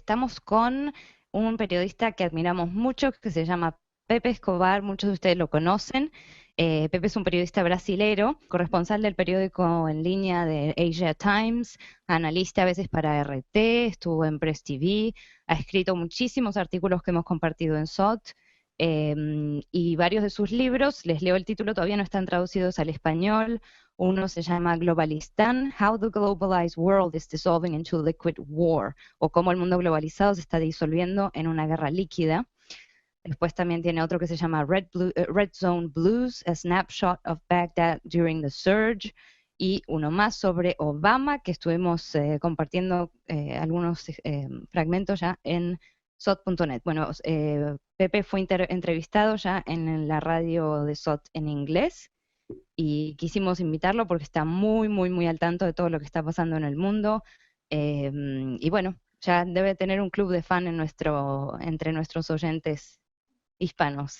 estamos con un periodista que admiramos mucho, que se llama Pepe Escobar, muchos de ustedes lo conocen. Pepe es un periodista brasilero, corresponsal del periódico en línea de Asia Times, analista a veces para RT, estuvo en Press TV, ha escrito muchísimos artículos que hemos compartido en Sott, y varios de sus libros, les leo el título, todavía no están traducidos al español. Uno se llama Globalistan, How the Globalized World is Dissolving into Liquid War, o cómo el mundo globalizado se está disolviendo en una guerra líquida. Después también tiene otro que se llama Red Zone Blues, A Snapshot of Baghdad During the Surge, y uno más sobre Obama, que estuvimos compartiendo algunos fragmentos ya en Sott.net. Bueno, Pepe fue entrevistado ya en la radio de Sott en inglés, y quisimos invitarlo porque está muy, muy, muy al tanto de todo lo que está pasando en el mundo, y bueno, ya debe tener un club de fan entre nuestros oyentes hispanos.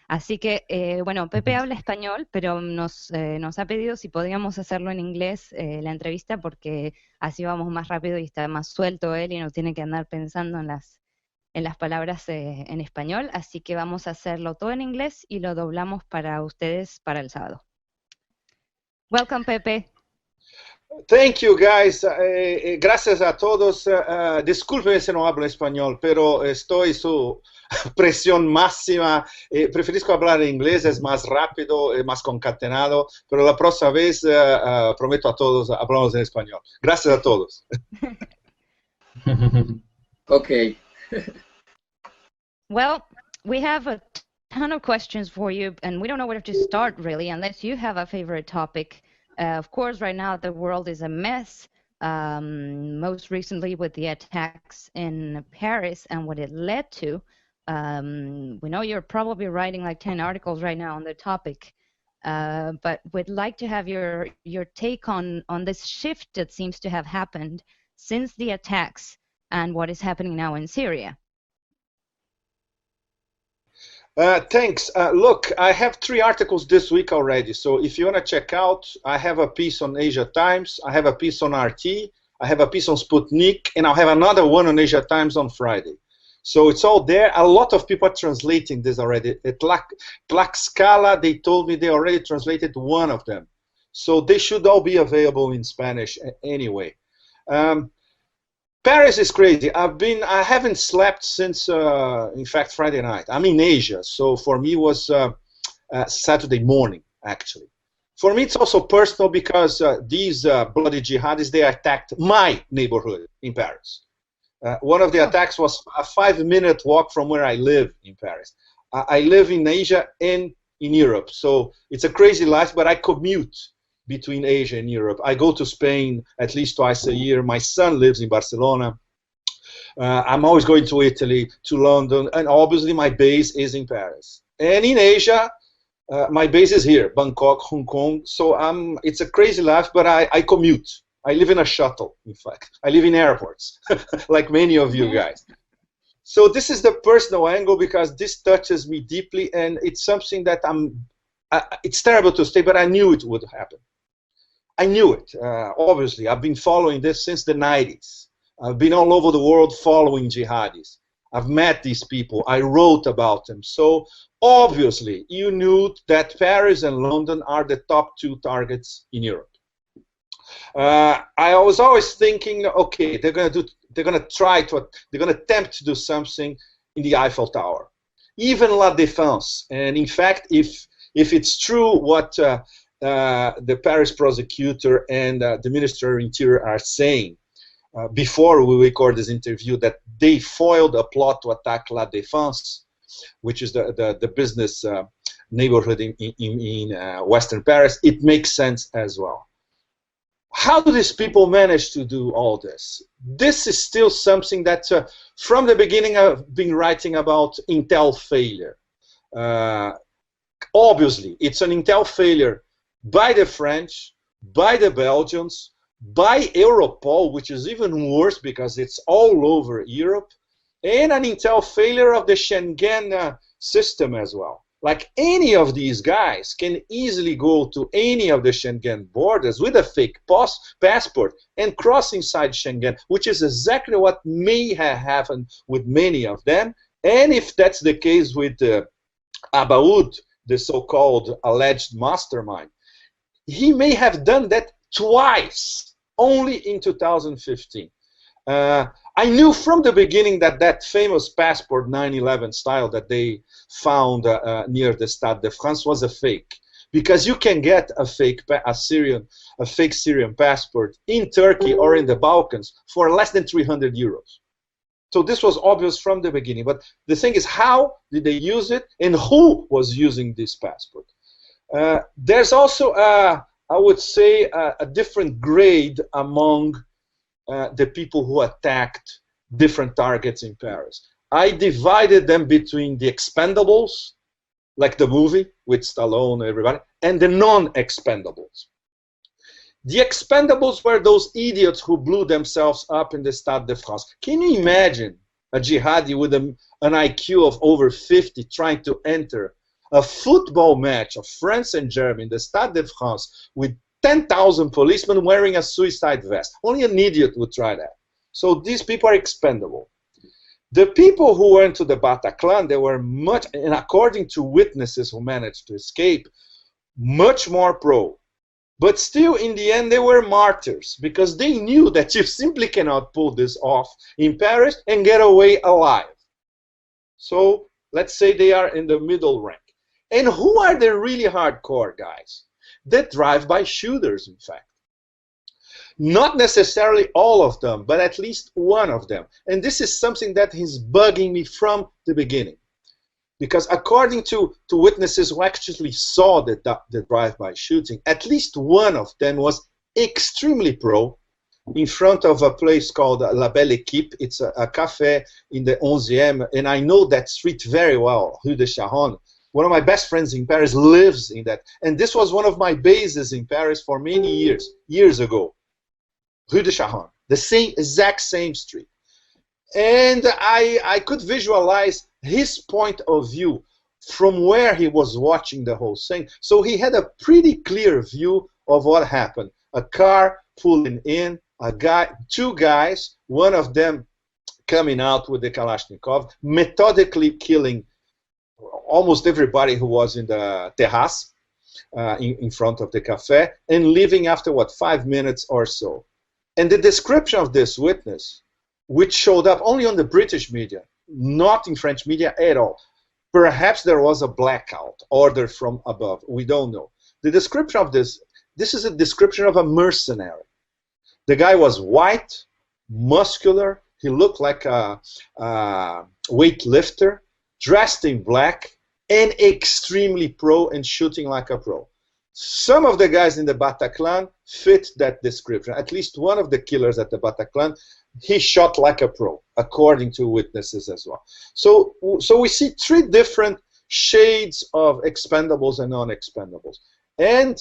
Así que, bueno, Pepe habla español, pero nos ha pedido si podíamos hacerlo en inglés la entrevista, porque así vamos más rápido y está más suelto él y no tiene que andar pensando en las palabras en español. Así que vamos a hacerlo todo en inglés y lo doblamos para ustedes para el sábado. Welcome, Pepe. Thank you, guys. Gracias a todos. Disculpen si no hablo español, pero estoy su presión máxima. Prefiero hablar en inglés, es más rápido, más concatenado, pero la próxima vez prometo a todos hablamos en español. Gracias a todos. Okay. Well, we have a ton of questions for you, and we don't know where to start, really, unless you have a favorite topic. Of course, right now the world is a mess, most recently with the attacks in Paris and what it led to. We know you're probably writing like 10 articles right now on the topic, but we'd like to have your take on this shift that seems to have happened since the attacks and what is happening now in Syria. Thanks. Look, I have 3 articles this week already, so if you want to check out, I have a piece on Asia Times, I have a piece on RT, I have a piece on Sputnik, and I'll have another one on Asia Times on Friday. So it's all there. A lot of people are translating this already. At Tlaxcala, they told me they already translated one of them. So they should all be available in Spanish anyway. Paris is crazy. I haven't slept since, in fact, Friday night. I'm in Asia, so for me it was Saturday morning, actually. For me, it's also personal because these bloody jihadis, they attacked my neighborhood in Paris. One of the attacks was a 5-minute walk from where I live in Paris. I live in Asia and in Europe, so it's a crazy life, but I commute between Asia and Europe. I go to Spain at least twice a year. My son lives in Barcelona. I'm always going to Italy, to London, and obviously my base is in Paris. And in Asia, my base is here, Bangkok, Hong Kong. So it's a crazy life, but I commute. I live in a shuttle, in fact. I live in airports, like many of you guys. So this is the personal angle because this touches me deeply, and it's something that it's terrible to say, but I knew it would happen. I knew it, obviously. I've been following this since the 90s. I've been all over the world following jihadis. I've met these people. I wrote about them. So obviously, you knew that Paris and London are the top 2 targets in Europe. I was always thinking, okay, they're going to attempt to do something in the Eiffel Tower, even La Défense. And in fact, if it's true what the Paris prosecutor and the Minister of Interior are saying before we record this interview, that they foiled a plot to attack La Défense, which is the business neighborhood in Western Paris, it makes sense as well. How do these people manage to do all this? This is still something that from the beginning I've been writing about Intel failure. Obviously, it's an Intel failure by the French, by the Belgians, by Europol, which is even worse because it's all over Europe, and an Intel failure of the Schengen system as well. like any of these guys can easily go to any of the Schengen borders with a fake passport and cross inside Schengen, which is exactly what may have happened with many of them. And if that's the case with Abaoud, the so-called alleged mastermind, he may have done that twice, only in 2015. I knew from the beginning that that famous passport 9/11 style that they found near the Stade de France was a fake, because you can get a fake Syrian passport in Turkey or in the Balkans for less than 300 euros. So this was obvious from the beginning. But the thing is, how did they use it, and who was using this passport? There's also, I would say, a different grade among the people who attacked different targets in Paris. I divided them between the expendables, like the movie with Stallone and everybody, and the non-expendables. The expendables were those idiots who blew themselves up in the Stade de France. Can you imagine a jihadi with an IQ of over 50 trying to enter a football match of France and Germany in the Stade de France with 10,000 policemen wearing a suicide vest? Only an idiot would try that. So these people are expendable. The people who went to the Bataclan, they were much, and according to witnesses who managed to escape, much more pro. But still, in the end, they were martyrs, because they knew that you simply cannot pull this off in Paris and get away alive. So let's say they are in the middle rank. And who are the really hardcore guys? The drive-by shooters, in fact. Not necessarily all of them, but at least one of them. And this is something that is bugging me from the beginning. Because according to witnesses who actually saw the drive-by shooting, at least one of them was extremely pro in front of a place called La Belle Équipe. It's a cafe in the 11e, and I know that street very well, Rue de Charonne. One of my best friends in Paris lives in that. And this was one of my bases in Paris for many years ago. Rue de Charonne, the exact same street. And I could visualize his point of view from where he was watching the whole thing. So he had a pretty clear view of what happened. A car pulling in, two guys, one of them coming out with the Kalashnikov, methodically killing almost everybody who was in the terrace in front of the cafe, and leaving after, what, 5 minutes or so. And the description of this witness, which showed up only on the British media, not in French media at all. Perhaps there was a blackout ordered from above. We don't know. The description of this is a description of a mercenary. The guy was white, muscular. He looked like a weightlifter, dressed in black, and extremely pro and shooting like a pro. Some of the guys in the Bataclan fit that description. At least one of the killers at the Bataclan, he shot like a pro, according to witnesses as well. So we see three different shades of expendables and non-expendables. And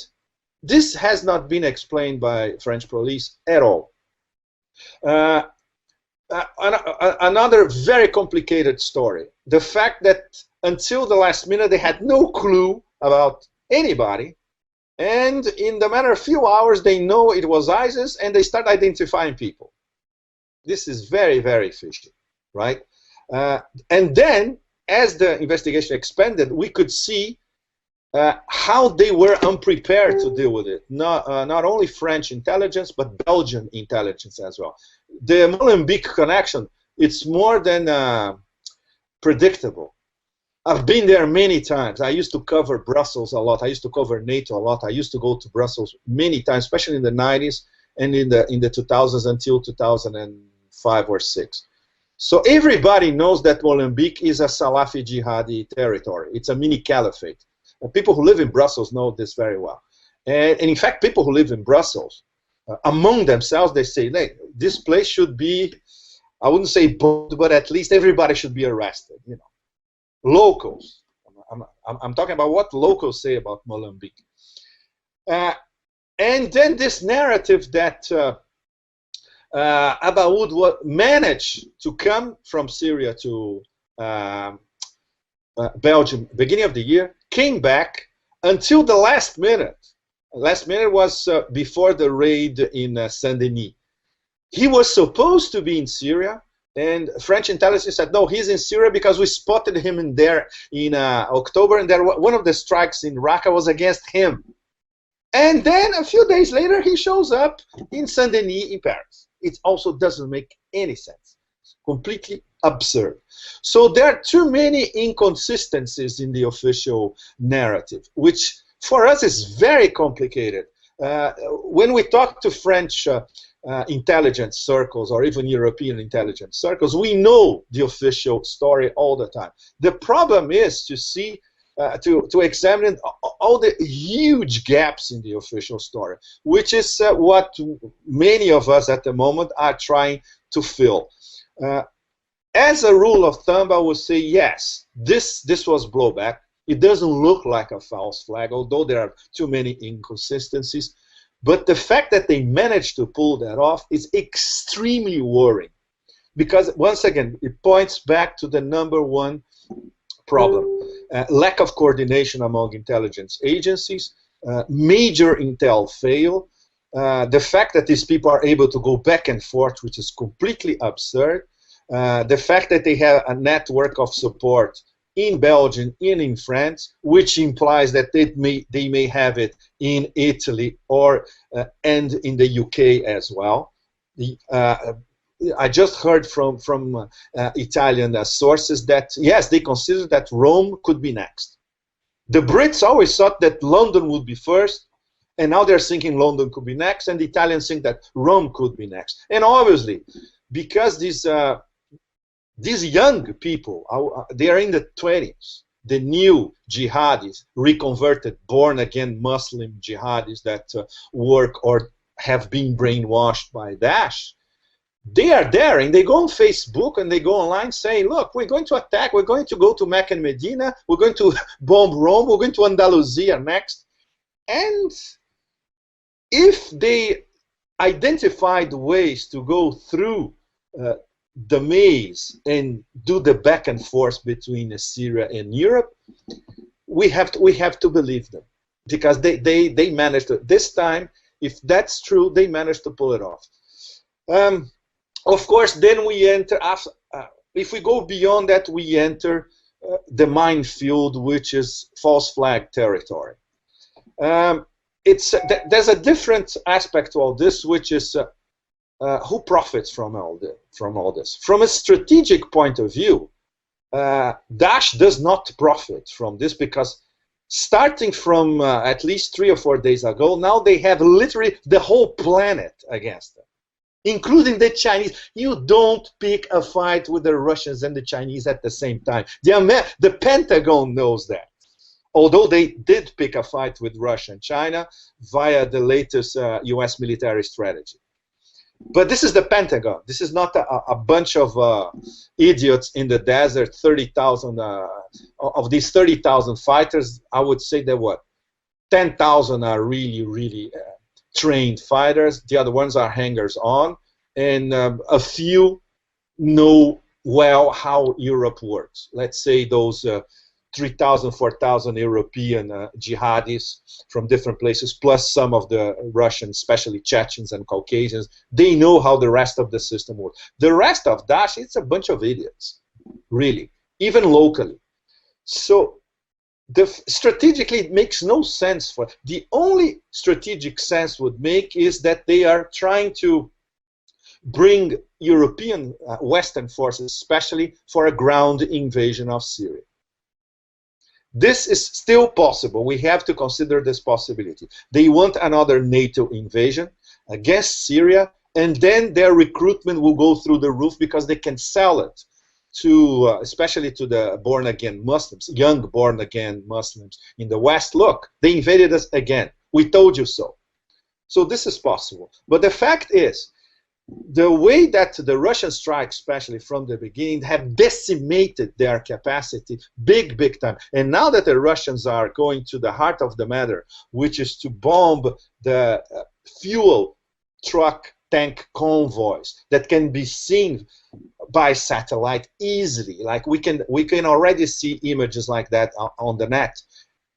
this has not been explained by French police at all. Another very complicated story. The fact that until the last minute they had no clue about anybody, and in the matter of a few hours they know it was ISIS and they start identifying people. This is very, very fishy, right? And then, as the investigation expanded, we could see how they were unprepared to deal with it. Not only French intelligence, but Belgian intelligence as well. The Molenbeek connection, it's more than predictable. I've been there many times. I used to cover Brussels a lot. I used to cover NATO a lot. I used to go to Brussels many times, especially in the 90s and in the 2000s until 2005 or 6. So everybody knows that Molenbeek is a Salafi jihadi territory. It's a mini caliphate. And people who live in Brussels know this very well. And in fact, people who live in Brussels, among themselves, they say, hey, this place should be, I wouldn't say bombed, but at least everybody should be arrested, you know. Locals. I'm talking about what locals say about Molenbeek. And then this narrative that Abaoud managed to come from Syria to Belgium beginning of the year, came back until the last minute. Last minute was before the raid in Saint-Denis. He was supposed to be in Syria, and French intelligence said, no, he's in Syria because we spotted him in there in October, and one of the strikes in Raqqa was against him. And then a few days later, he shows up in Saint-Denis in Paris. It also doesn't make any sense. It's completely absurd. So there are too many inconsistencies in the official narrative, which for us is very complicated. When we talk to French intelligence circles or even European intelligence circles, we know the official story all the time. The problem is to see, to examine all the huge gaps in the official story, which is what many of us at the moment are trying to fill. As a rule of thumb, I would say yes, this was blowback. It doesn't look like a false flag, although there are too many inconsistencies. But the fact that they managed to pull that off is extremely worrying, because once again, it points back to the number one problem. Lack of coordination among intelligence agencies, major intel fail, the fact that these people are able to go back and forth, which is completely absurd, the fact that they have a network of support in Belgium and in France, which implies that they may have it in Italy or and in the UK as well. I just heard from Italian sources that yes, they consider that Rome could be next. The Brits always thought that London would be first, and now they're thinking London could be next, and the Italians think that Rome could be next. And obviously, because these young people, they are in the 20s, the new jihadis, reconverted, born-again Muslim jihadis that work or have been brainwashed by Daesh, they are there, and they go on Facebook and they go online saying, look, we're going to attack, we're going to go to Mecca and Medina, we're going to bomb Rome, we're going to Andalusia next. And if they identified ways to go through the maze and do the back and forth between Syria and Europe, we have to believe them, because they managed to, this time, if that's true, they managed to pull it off. Of course, then we enter, if we go beyond that, we enter the minefield, which is false flag territory. There's a different aspect to all this, which is who profits from all this? From a strategic point of view, Daesh does not profit from this, because starting from at least 3 or 4 days ago, now they have literally the whole planet against them, including the Chinese. You don't pick a fight with the Russians and the Chinese at the same time. The Pentagon knows that. Although they did pick a fight with Russia and China via the latest US military strategy. But this is the Pentagon. This is not a bunch of idiots in the desert, 30,000, of these 30,000 fighters, I would say that 10,000 are really, really trained fighters. The other ones are hangers-on, and a few know well how Europe works. Let's say those 3,000, 4,000 European jihadis from different places, plus some of the Russians, especially Chechens and Caucasians, they know how the rest of the system works. The rest of Daesh, it's a bunch of idiots, really, even locally. So strategically, it makes no sense for. The only strategic sense would make is that they are trying to bring European Western forces, especially for a ground invasion of Syria. This is still possible. We have to consider this possibility. They want another NATO invasion against Syria, and then their recruitment will go through the roof, because they can sell it to, especially to the born-again Muslims, young born-again Muslims in the West. Look, they invaded us again. We told you so. So this is possible. But the fact is, the way that the Russian strikes, especially from the beginning, have decimated their capacity big time. And now that the Russians are going to the heart of the matter, which is to bomb the fuel truck tank convoys that can be seen by satellite easily. Like we can already see images like that on the net.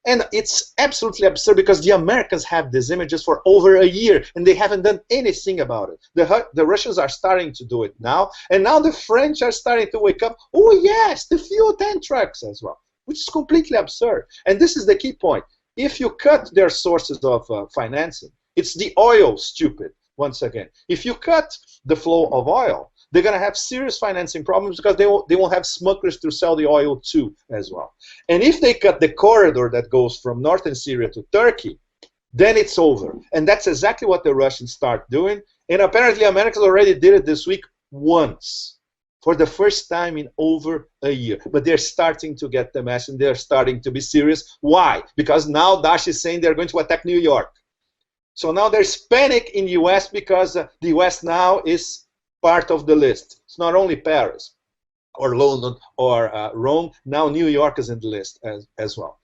And it's absolutely absurd because the Americans have these images for over a year and they haven't done anything about it. The Russians are starting to do it now, and now the French are starting to wake up. Oh yes, the fuel tank trucks as well, which is completely absurd. And this is the key point. If you cut their sources of financing, it's the oil, stupid, once again. If you cut the flow of oil, they're going to have serious financing problems because they won't have smugglers to sell the oil to as well. And if they cut the corridor that goes from northern Syria to Turkey, then it's over. And that's exactly what the Russians start doing. And apparently Americans already did it this week once, for the first time in over a year. But they're starting to get the message, and they're starting to be serious. Why? Because now Daesh is saying they're going to attack New York. So now there's panic in the US because the US now is part of the list. It's not only Paris or London or Rome. Now New York is in the list as well.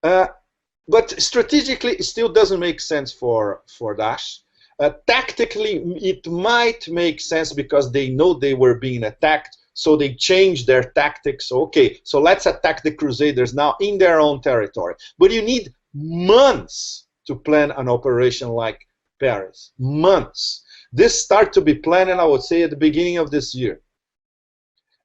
But strategically, it still doesn't make sense for Daesh. Tactically, it might make sense because they know they were being attacked, so they changed their tactics. Okay, so let's attack the Crusaders now in their own territory. But you need months to plan an operation like Paris. Months. This started to be planned, I would say, at the beginning of this year.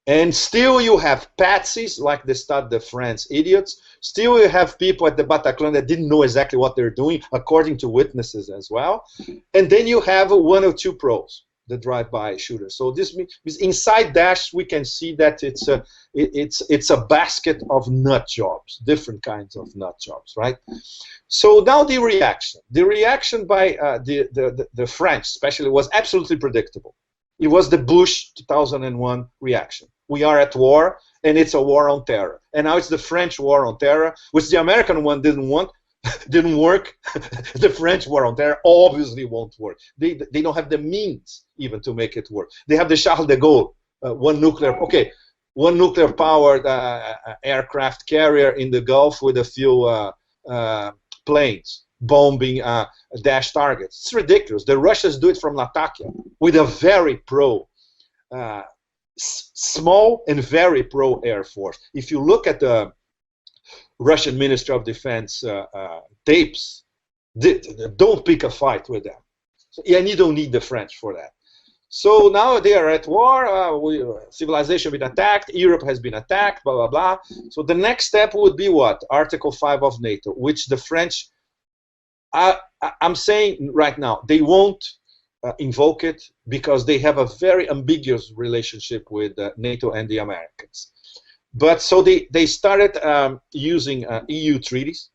And still you have patsies like the Stade de France idiots. Still you have people at the Bataclan that didn't know exactly what they're doing, according to witnesses as well. And then you have one or two pros, the drive-by shooters. So this means inside Daesh we can see that it's a basket of nut jobs, different kinds of nut jobs, right? So now the reaction by the French especially was absolutely predictable. It was the Bush 2001 reaction. We are at war, and it's a war on terror. And now it's the French war on terror, which the American one didn't work. The French war on terror obviously won't work. They don't have the means even to make it work. They have the Charles de Gaulle, one nuclear powered aircraft carrier in the Gulf with a few planes bombing Daesh targets. It's ridiculous. The Russians do it from Latakia with a very small and very pro Air Force. If you look at the Russian Ministry of Defense tapes, don't pick a fight with them. And you don't need the French for that. So now they are at war, civilization been attacked, Europe has been attacked, blah, blah, blah. So the next step would be what? Article 5 of NATO, which the French, I'm saying right now, they won't invoke it because they have a very ambiguous relationship with NATO and the Americans. But so they started using EU treaties.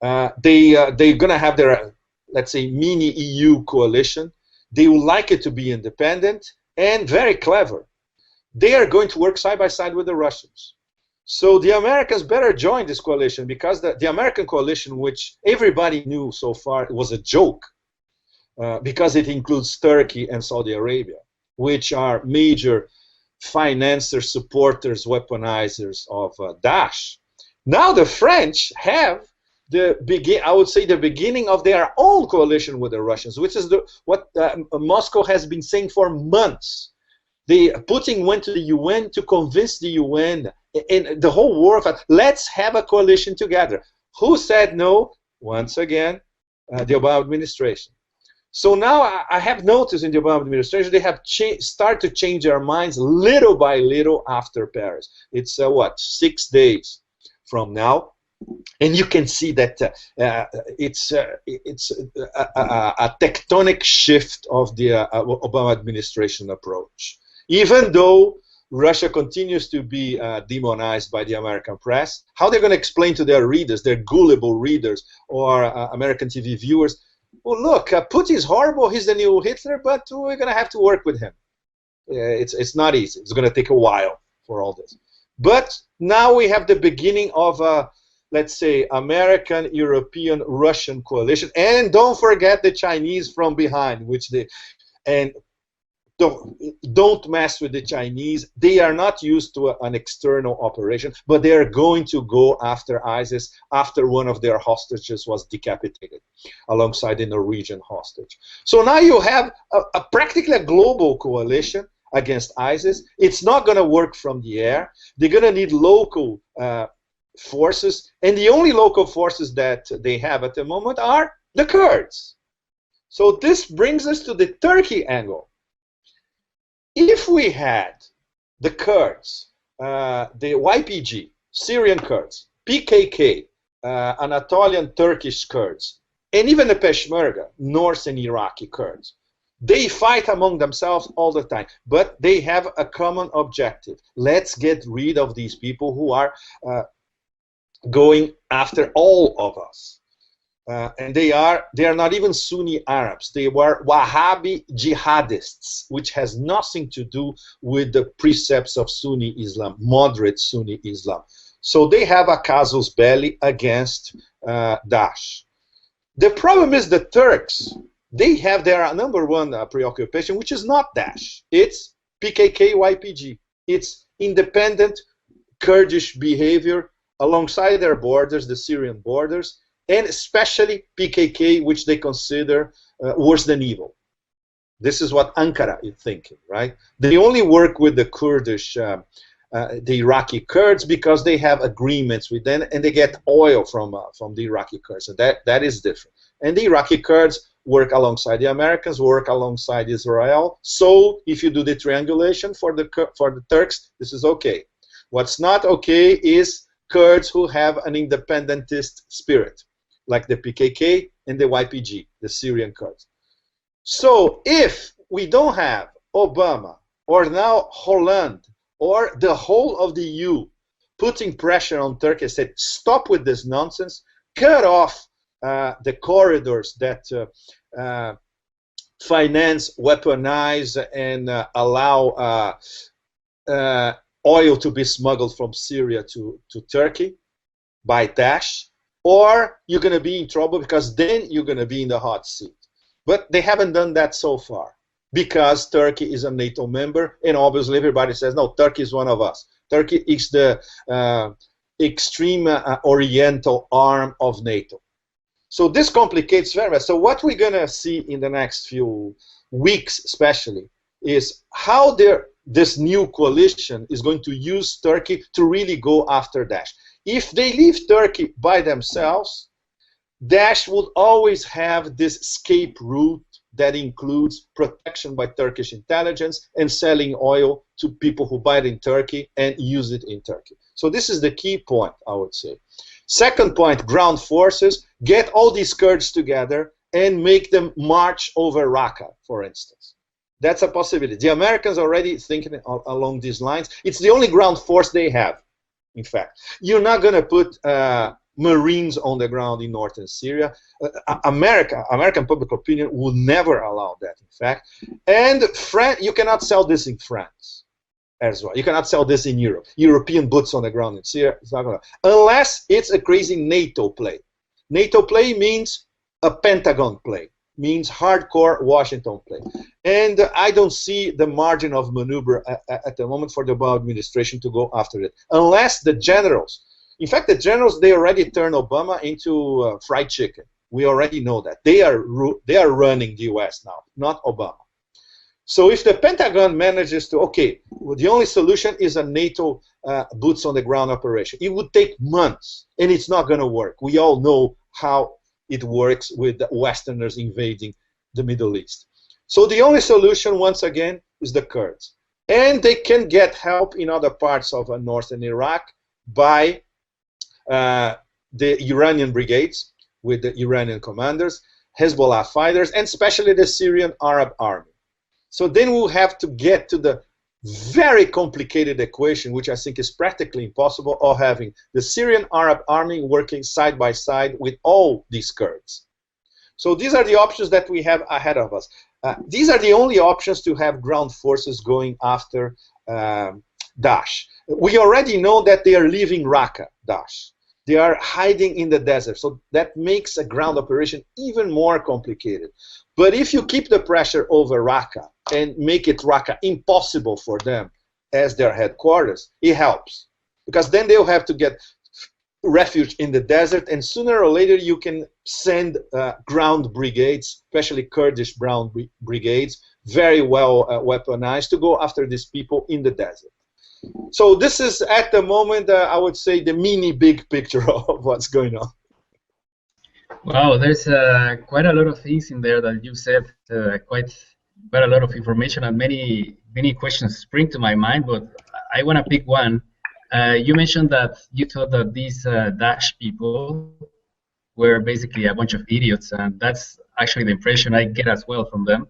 They're going to have their, let's say, mini EU coalition. They would like it to be independent and very clever. They are going to work side by side with the Russians. So the Americans better join this coalition because the American coalition, which everybody knew so far, was a joke because it includes Turkey and Saudi Arabia, which are major financiers, supporters, weaponizers of Daesh. Now the French have I would say the beginning of their own coalition with the Russians, which is what Moscow has been saying for months. Putin went to the UN to convince the UN and the whole world that let's have a coalition together. Who said no? Once again, the Obama administration. So now I have noticed in the Obama administration they have started to change their minds little by little after Paris. It's 6 days from now. And you can see that it's a tectonic shift of the Obama administration approach. Even though Russia continues to be demonized by the American press, how they're going to explain to their readers, their gullible readers, or American TV viewers, well, look, Putin's horrible, he's the new Hitler, but we're going to have to work with him. It's not easy. It's going to take a while for all this. But now we have the beginning of let's say, American, European, Russian coalition. And don't forget the Chinese from behind, and don't mess with the Chinese. They are not used to an external operation, but they are going to go after ISIS after one of their hostages was decapitated alongside the Norwegian hostage. So now you have practically a global coalition against ISIS. It's not going to work from the air. They're going to need local forces, and the only local forces that they have at the moment are the Kurds. So this brings us to the Turkey angle. If we had the Kurds, the YPG, Syrian Kurds, PKK, Anatolian Turkish Kurds, and even the Peshmerga, North and Iraqi Kurds, they fight among themselves all the time, but they have a common objective. Let's get rid of these people who are going after all of us. And they are not even Sunni Arabs. They were Wahhabi jihadists, which has nothing to do with the precepts of Sunni Islam, moderate Sunni Islam. So they have a casus belli against Daesh. The problem is the Turks. They have their number one preoccupation, which is not Daesh. It's PKK, YPG. It's independent Kurdish behavior alongside their borders, the Syrian borders, and especially PKK, which they consider worse than evil. This is what Ankara is thinking, right? They only work with the Kurdish, the Iraqi Kurds, because they have agreements with them, and they get oil from the Iraqi Kurds. So that is different. And the Iraqi Kurds work alongside the Americans, work alongside Israel. So if you do the triangulation for the Turks, this is okay. What's not okay is Kurds who have an independentist spirit, like the PKK and the YPG, the Syrian Kurds. So if we don't have Obama, or now Holland, or the whole of the EU putting pressure on Turkey and said, stop with this nonsense, cut off the corridors that finance, weaponize, and allow oil to be smuggled from Syria to Turkey by Daesh, or you're going to be in trouble, because then you're going to be in the hot seat. But they haven't done that so far, because Turkey is a NATO member, and obviously everybody says, no, Turkey is one of us. Turkey is the extreme oriental arm of NATO. So this complicates very much. So what we're going to see in the next few weeks especially is how this new coalition is going to use Turkey to really go after Daesh. If they leave Turkey by themselves, Daesh would always have this escape route that includes protection by Turkish intelligence and selling oil to people who buy it in Turkey and use it in Turkey. So this is the key point, I would say. Second point, ground forces. Get all these Kurds together and make them march over Raqqa, for instance. That's a possibility. The Americans are already thinking along these lines. It's the only ground force they have, in fact. You're not going to put Marines on the ground in northern Syria. American public opinion would never allow that, in fact. And you cannot sell this in France as well. You cannot sell this in Europe. European boots on the ground in Syria, it's not going to. Unless it's a crazy NATO play. NATO play means a Pentagon play, means hardcore Washington play. And I don't see the margin of maneuver at the moment for the Obama administration to go after it. Unless the generals, in fact, the generals, they already turned Obama into fried chicken. We already know that. They are running the US now, not Obama. So if the Pentagon manages to, okay, well, the only solution is a NATO boots on the ground operation. It would take months, and it's not going to work. We all know how it works with the Westerners invading the Middle East. So the only solution, once again, is the Kurds. And they can get help in other parts of northern Iraq by the Iranian brigades with the Iranian commanders, Hezbollah fighters, and especially the Syrian Arab army. So then we'll have to get to the very complicated equation, which I think is practically impossible, of having the Syrian Arab army working side by side with all these Kurds. So these are the options that we have ahead of us. These are the only options to have ground forces going after Daesh. We already know that they are leaving Raqqa, Daesh. They are hiding in the desert. So that makes a ground operation even more complicated. But if you keep the pressure over Raqqa and make it Raqqa impossible for them as their headquarters, it helps. Because then they'll have to get refuge in the desert, and sooner or later you can send ground brigades, especially Kurdish ground brigades, very well weaponized, to go after these people in the desert. So this is, at the moment, I would say, the big picture of what's going on. Wow, there's quite a lot of things in there that you said, quite a lot of information, and many questions spring to my mind, but I want to pick one. You mentioned that you thought that these Daesh people were basically a bunch of idiots, and that's actually the impression I get as well from them.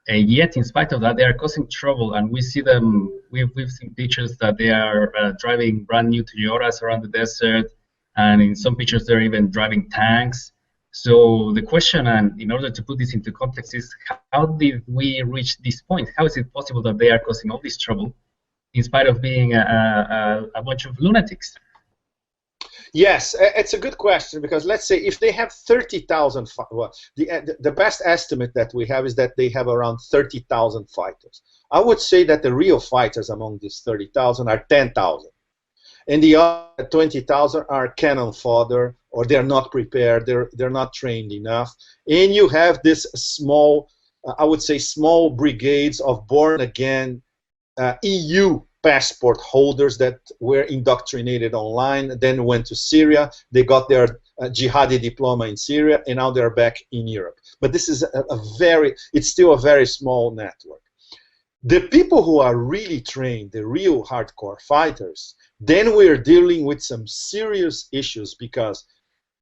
Yet, in spite of that, they are causing trouble, and we see them. We've seen pictures that they are driving brand new Toyotas around the desert, and in some pictures they're even driving tanks. So the question, and in order to put this into context, is how did we reach this point? How is it possible that they are causing all this trouble, in spite of being a bunch of lunatics? Yes, it's a good question, because let's say if they have 30,000, well, the best estimate that we have is that they have around 30,000 fighters. I would say that the real fighters among these 30,000 are 10,000. And the other 20,000 are cannon fodder, or they're not prepared, they're not trained enough. And you have this small, I would say, small brigades of born-again EU passport holders that were indoctrinated online, then went to Syria. They got their jihadi diploma in Syria, and now they're back in Europe. But this is it's still a very small network. The people who are really trained, the real hardcore fighters, then we're dealing with some serious issues, because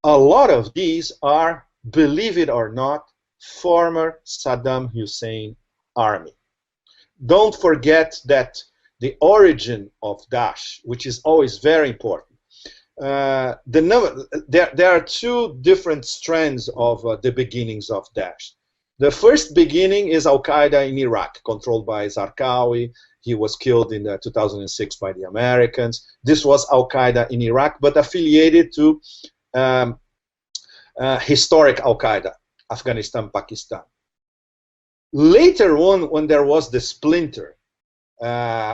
a lot of these are, believe it or not, former Saddam Hussein army. Don't forget that the origin of Daesh, which is always very important. There are two different strands of the beginnings of Daesh. The first beginning is Al-Qaeda in Iraq, controlled by Zarqawi. He was killed in 2006 by the Americans. This was Al-Qaeda in Iraq, but affiliated to historic Al-Qaeda, Afghanistan, Pakistan. Later on, when there was the splinter,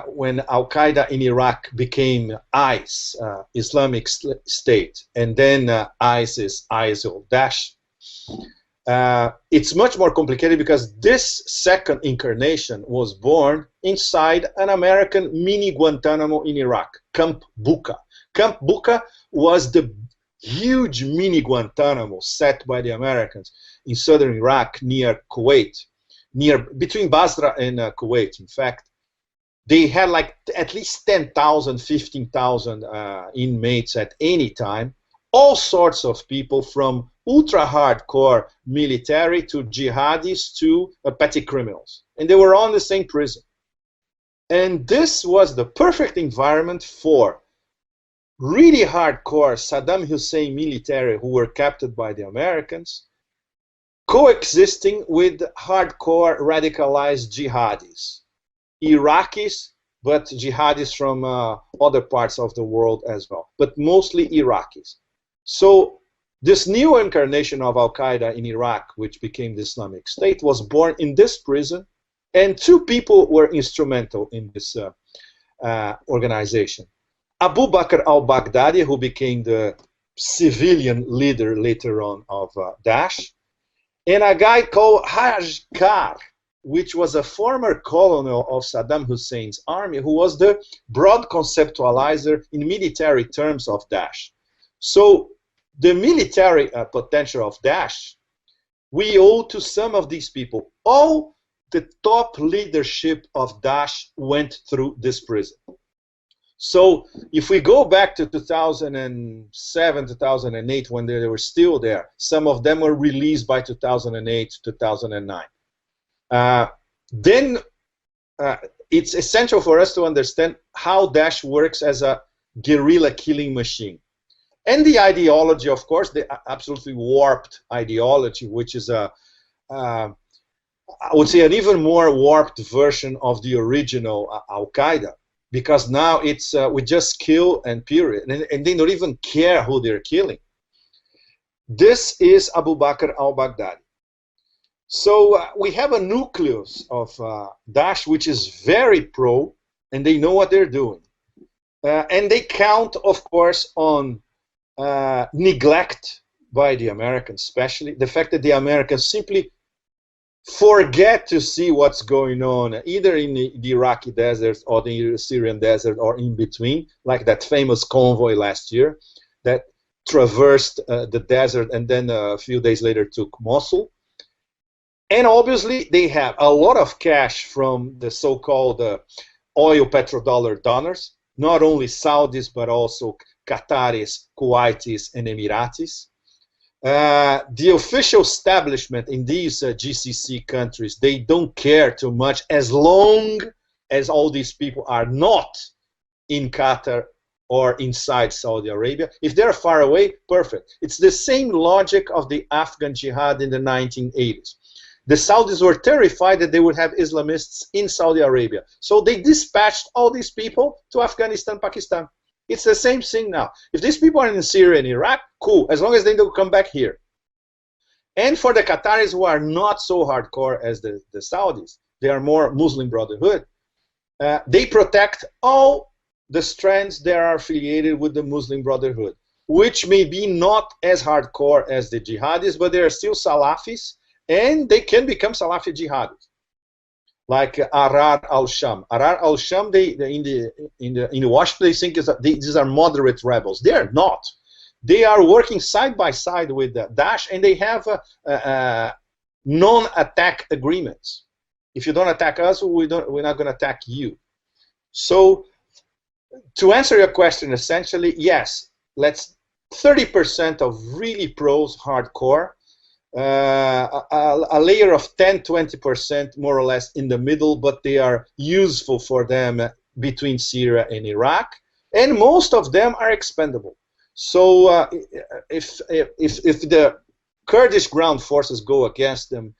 when Al-Qaeda in Iraq became ICE, Islamic State, and then ISIS, ISIL, Daesh, it's much more complicated, because this second incarnation was born inside an American mini Guantanamo in Iraq, Camp Bucca. Camp Bucca was the huge mini Guantanamo set by the Americans in southern Iraq, near Kuwait, between Basra and Kuwait. In fact, they had like at least 10,000, 15,000 inmates at any time, all sorts of people, from ultra hardcore military to jihadis to petty criminals. And they were all in the same prison. And this was the perfect environment for really hardcore Saddam Hussein military who were captured by the Americans, coexisting with hardcore radicalized jihadis. Iraqis, but jihadis from other parts of the world as well, but mostly Iraqis. So this new incarnation of Al-Qaeda in Iraq, which became the Islamic State, was born in this prison, and two people were instrumental in this organization. Abu Bakr al-Baghdadi, who became the civilian leader later on of Daesh, and a guy called Haj Qar, which was a former colonel of Saddam Hussein's army, who was the broad conceptualizer in military terms of Daesh. So the military potential of Daesh, we owe to some of these people. All the top leadership of Daesh went through this prison. So if we go back to 2007, 2008, when they were still there, some of them were released by 2008, 2009. Then it's essential for us to understand how Daesh works as a guerrilla killing machine. And the ideology, of course, the absolutely warped ideology, which is I would say, an even more warped version of the original Al-Qaeda. because now it's we just kill and period, and they don't even care who they're killing. This is Abu Bakr al-Baghdadi. So we have a nucleus of Daesh which is very pro, and they know what they're doing. And they count, of course, on neglect by the Americans, especially the fact that the Americans simply forget to see what's going on, either in the Iraqi desert or the Syrian desert or in between, like that famous convoy last year that traversed the desert and then a few days later took Mosul. And obviously, they have a lot of cash from the so-called oil petrodollar donors, not only Saudis, but also Qataris, Kuwaitis, and Emiratis. The official establishment in these GCC countries, they don't care too much as long as all these people are not in Qatar or inside Saudi Arabia. If they're far away, perfect. It's the same logic of the Afghan jihad in the 1980s. The Saudis were terrified that they would have Islamists in Saudi Arabia. So they dispatched all these people to Afghanistan, Pakistan. It's the same thing now. If these people are in Syria and Iraq, cool, as long as they don't come back here. And for the Qataris, who are not so hardcore as the Saudis, they are more Muslim Brotherhood, they protect all the strands that are affiliated with the Muslim Brotherhood, which may be not as hardcore as the jihadis, but they are still Salafis, and they can become Salafi jihadis, like Arar al-Sham. Arar al-Sham, in the Washington, they think these are moderate rebels. They are not. They are working side by side with Daesh, and they have non-attack agreements. If you don't attack us, we're not going to attack you. So, to answer your question, essentially, yes, let's 30% of really pros, hardcore, a layer of 10-20% more or less in the middle, but they are useful for them between Syria and Iraq, and most of them are expendable. So if the Kurdish ground forces go against them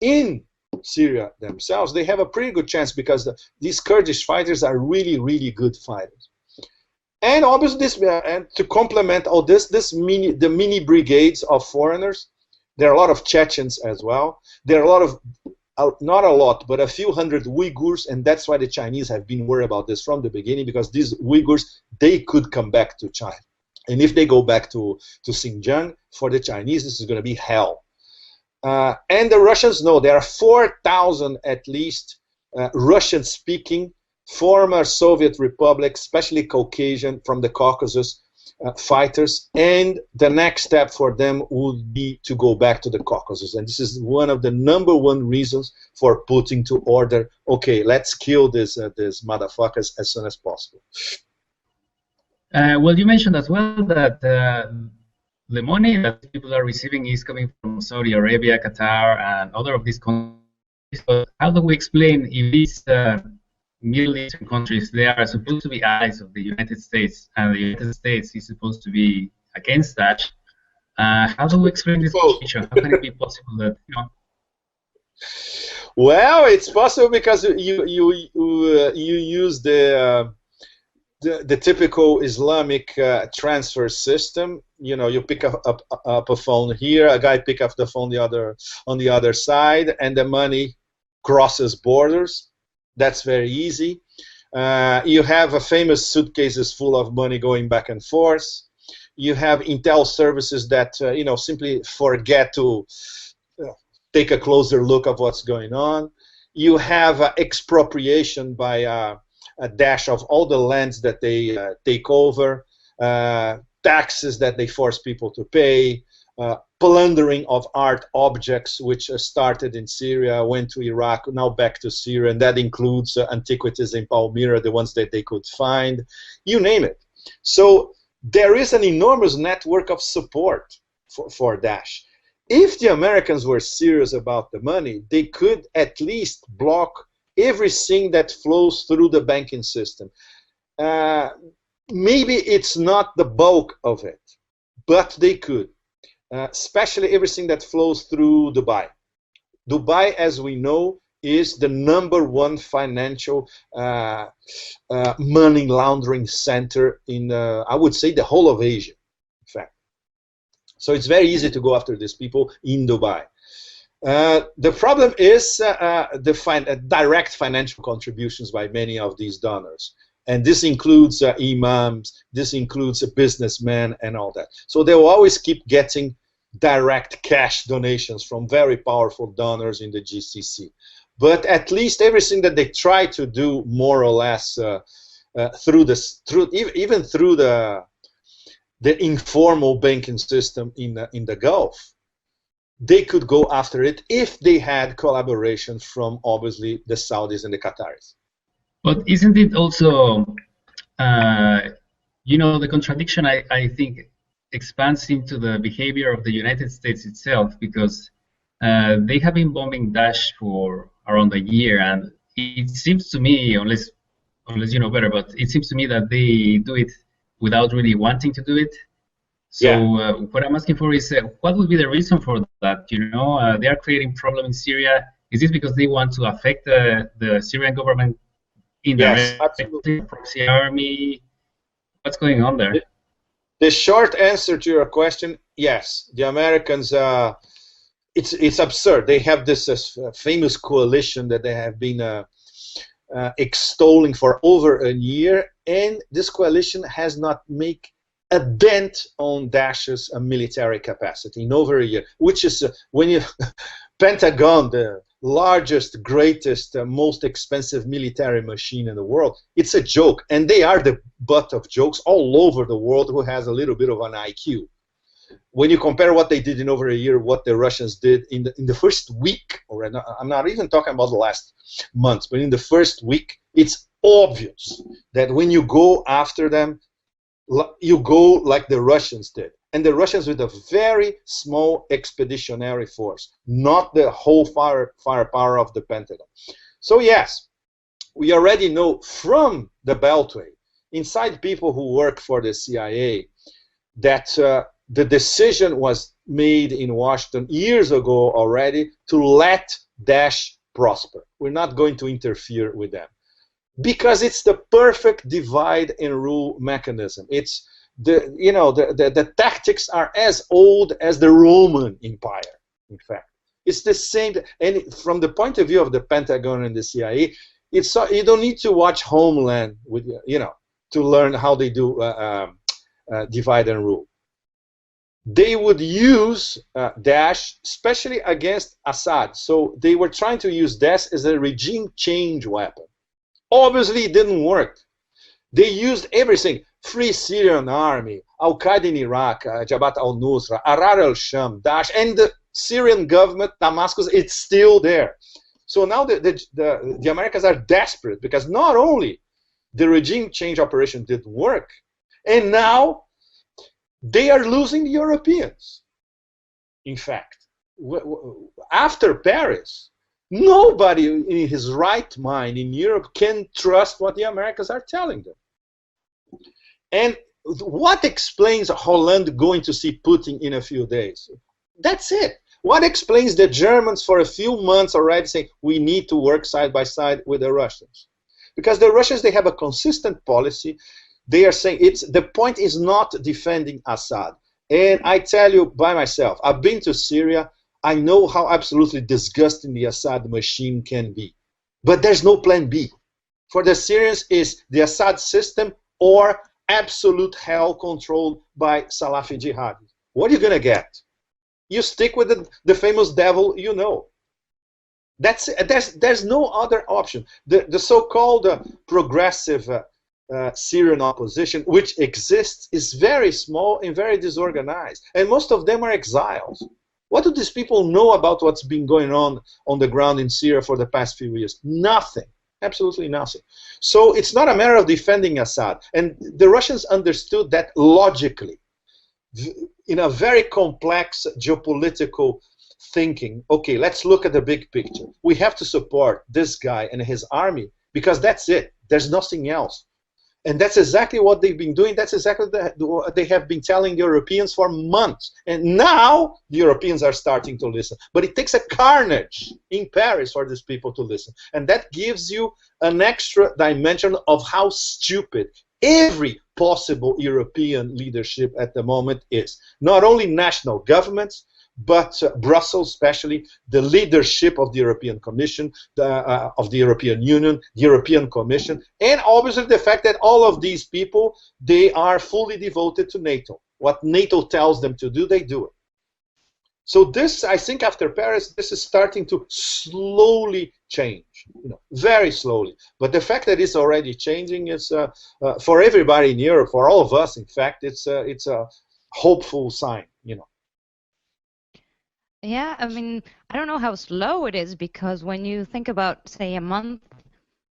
in Syria themselves, they have a pretty good chance, because these Kurdish fighters are really, really good fighters. And obviously, and to complement all this, the mini brigades of foreigners. There are a lot of Chechens as well. There are a lot of, not a lot, but a few hundred Uyghurs, and that's why the Chinese have been worried about this from the beginning, because these Uyghurs, they could come back to China. And if they go back to Xinjiang, for the Chinese, this is going to be hell. And the Russians know there are 4,000 at least Russian-speaking former Soviet republics, especially Caucasian, from the Caucasus, fighters, and the next step for them would be to go back to the Caucasus. And this is one of the #1 reasons for Putin to order, okay, let's kill these motherfuckers as soon as possible. Well, you mentioned as well that the money that people are receiving is coming from Saudi Arabia, Qatar, and other of these countries. So how do we explain if these Middle Eastern countries, they are supposed to be allies of the United States, and the United States is supposed to be against that? How do we explain this situation? How can it be possible that, you know? Well, it's possible because you use the typical Islamic transfer system. You know, you pick up a phone here, a guy pick up the phone on the other side, and the money crosses borders. That's very easy. You have a famous suitcases full of money going back and forth. You have intel services that simply forget to take a closer look of what's going on. You have expropriation by a dash of all the lands that they take over, taxes that they force people to pay, plundering of art objects, which started in Syria, went to Iraq, now back to Syria, and that includes antiquities in Palmyra, the ones that they could find, you name it. So there is an enormous network of support for Daesh. If the Americans were serious about the money, they could at least block everything that flows through the banking system. Maybe it's not the bulk of it, but they could. Especially everything that flows through Dubai. Dubai, as we know, is the #1 financial money laundering center in, I would say, the whole of Asia, in fact. So it's very easy to go after these people in Dubai. The problem is direct financial contributions by many of these donors. And this includes imams, this includes businessmen and all that. So they will always keep getting direct cash donations from very powerful donors in the GCC. But at least everything that they try to do, more or less, even through the informal banking system in the Gulf, they could go after it if they had collaboration from, obviously, the Saudis and the Qataris. But isn't it also, you know, the contradiction, I think, expands into the behavior of the United States itself, because they have been bombing Daesh for around a year, and it seems to me, unless you know better, but it seems to me that they do it without really wanting to do it. So yeah. What I'm asking for is, what would be the reason for that? You know, they are creating problem in Syria. Is this because they want to affect the Syrian government indirectly, proxy army? What's going on there? The short answer to your question, yes. The Americans, it's absurd. They have this famous coalition that they have been extolling for over a year, and this coalition has not made a dent on Daesh's military capacity in over a year, which is when you Pentagon, the largest, greatest, most expensive military machine in the world, it's a joke, and they are the butt of jokes all over the world who has a little bit of an IQ. When you compare what they did in over a year, what the Russians did in the first week, or I'm not even talking about the last months, but in the first week, it's obvious that when you go after them, you go like the Russians did. And the Russians with a very small expeditionary force, not the whole firepower of the Pentagon. So yes, we already know from the Beltway, inside people who work for the CIA, that the decision was made in Washington years ago already to let Daesh prosper. We're not going to interfere with them, because it's the perfect divide and rule mechanism. It's the tactics are as old as the Roman Empire, in fact. It's the same, and from the point of view of the Pentagon and the CIA, it's you don't need to watch Homeland with to learn how they do divide and rule. They would use Daesh, especially against Assad. So they were trying to use Daesh as a regime change weapon. Obviously, it didn't work. They used everything: Free Syrian Army, Al-Qaeda in Iraq, Jabhat al-Nusra, Ahrar al-Sham, Daesh, and the Syrian government, Damascus, it's still there. So now the Americans are desperate, because not only the regime change operation didn't work, and now they are losing the Europeans. In fact, after Paris, nobody in his right mind in Europe can trust what the Americans are telling them. And what explains Holland going to see Putin in a few days? That's it. What explains the Germans for a few months already saying we need to work side by side with the Russians? Because the Russians, they have a consistent policy. They are saying the point is not defending Assad. And I tell you by myself, I've been to Syria. I know how absolutely disgusting the Assad machine can be. But there's no plan B. For the Syrians, is the Assad system or absolute hell controlled by Salafi jihadis. What are you going to get? You stick with the famous devil you know. That's there's no other option. The so-called progressive Syrian opposition, which exists, is very small and very disorganized. And most of them are exiles. What do these people know about what's been going on the ground in Syria for the past few years? Nothing. Absolutely nothing. So it's not a matter of defending Assad. And the Russians understood that logically, in a very complex geopolitical thinking. Okay, let's look at the big picture. We have to support this guy and his army because that's it. There's nothing else. And that's exactly what they've been doing. That's exactly what they have been telling Europeans for months. And now the Europeans are starting to listen. But it takes a carnage in Paris for these people to listen. And that gives you an extra dimension of how stupid every possible European leadership at the moment is. Not only national governments, but Brussels, especially the leadership of the European Commission, of the European Union, the European Commission, and obviously the fact that all of these people, they are fully devoted to NATO. What NATO tells them to do, they do it. So this, I think, after Paris, this is starting to slowly change, very slowly. But the fact that it's already changing is, for everybody in Europe, for all of us, in fact, it's a hopeful sign, Yeah, I mean, I don't know how slow it is, because when you think about, say, a month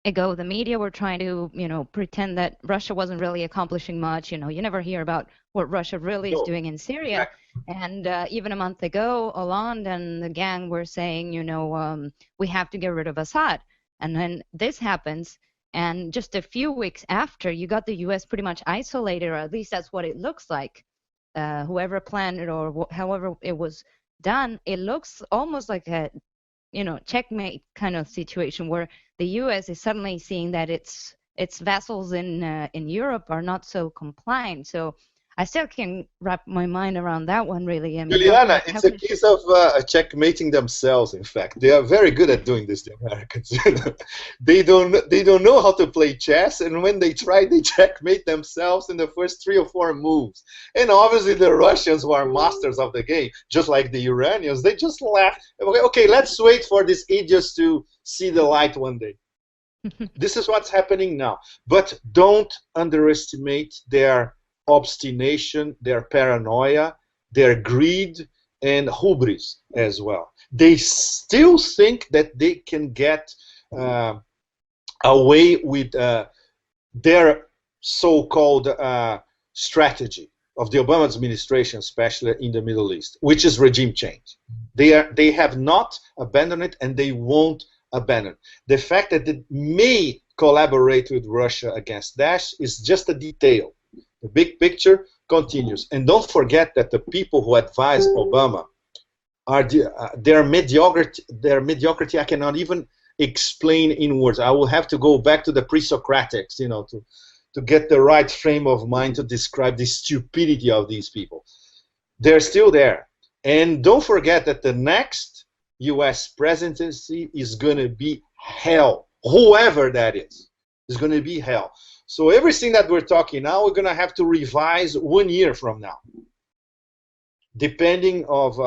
ago, the media were trying to, pretend that Russia wasn't really accomplishing much. You never hear about what Russia really is doing in Syria. And even a month ago, Hollande and the gang were saying, we have to get rid of Assad. And then this happens, and just a few weeks after, you got the U.S. pretty much isolated, or at least that's what it looks like. Whoever planned it, or however it was done, it looks almost like a checkmate kind of situation, where the U.S. is suddenly seeing that its vassals in Europe are not so compliant. So I still can't wrap my mind around that one, really. Juliana, it's a case of checkmating themselves. In fact, they are very good at doing this. The Americans, they don't know how to play chess, and when they try, they checkmate themselves in the first 3 or 4 moves. And obviously, the Russians, who are masters of the game, just like the Iranians, they just laugh. Okay, let's wait for these idiots to see the light one day. This is what's happening now. But don't underestimate their obstination, their paranoia, their greed, and hubris as well. They still think that they can get away with their so-called strategy of the Obama administration, especially in the Middle East, which is regime change. They have not abandoned it, and they won't abandon it. The fact that they may collaborate with Russia against Daesh is just a detail. The big picture continues. And don't forget that the people who advise Obama are their mediocrity I cannot even explain in words. I will have to go back to the pre-Socratics, to get the right frame of mind to describe the stupidity of these people. They're still there. And don't forget that the next U.S. presidency is going to be hell. Whoever that is going to be hell. So everything that we're talking now, we're going to have to revise 1 year from now, depending of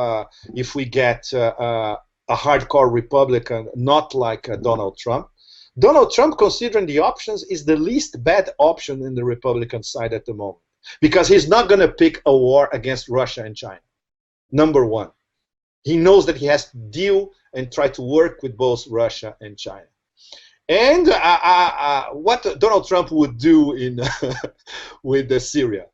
if we get a hardcore Republican, not like Donald Trump. Donald Trump, considering the options, is the least bad option in the Republican side at the moment, because he's not going to pick a war against Russia and China. Number one, he knows that he has to deal and try to work with both Russia and China. And what Donald Trump would do in with Syria,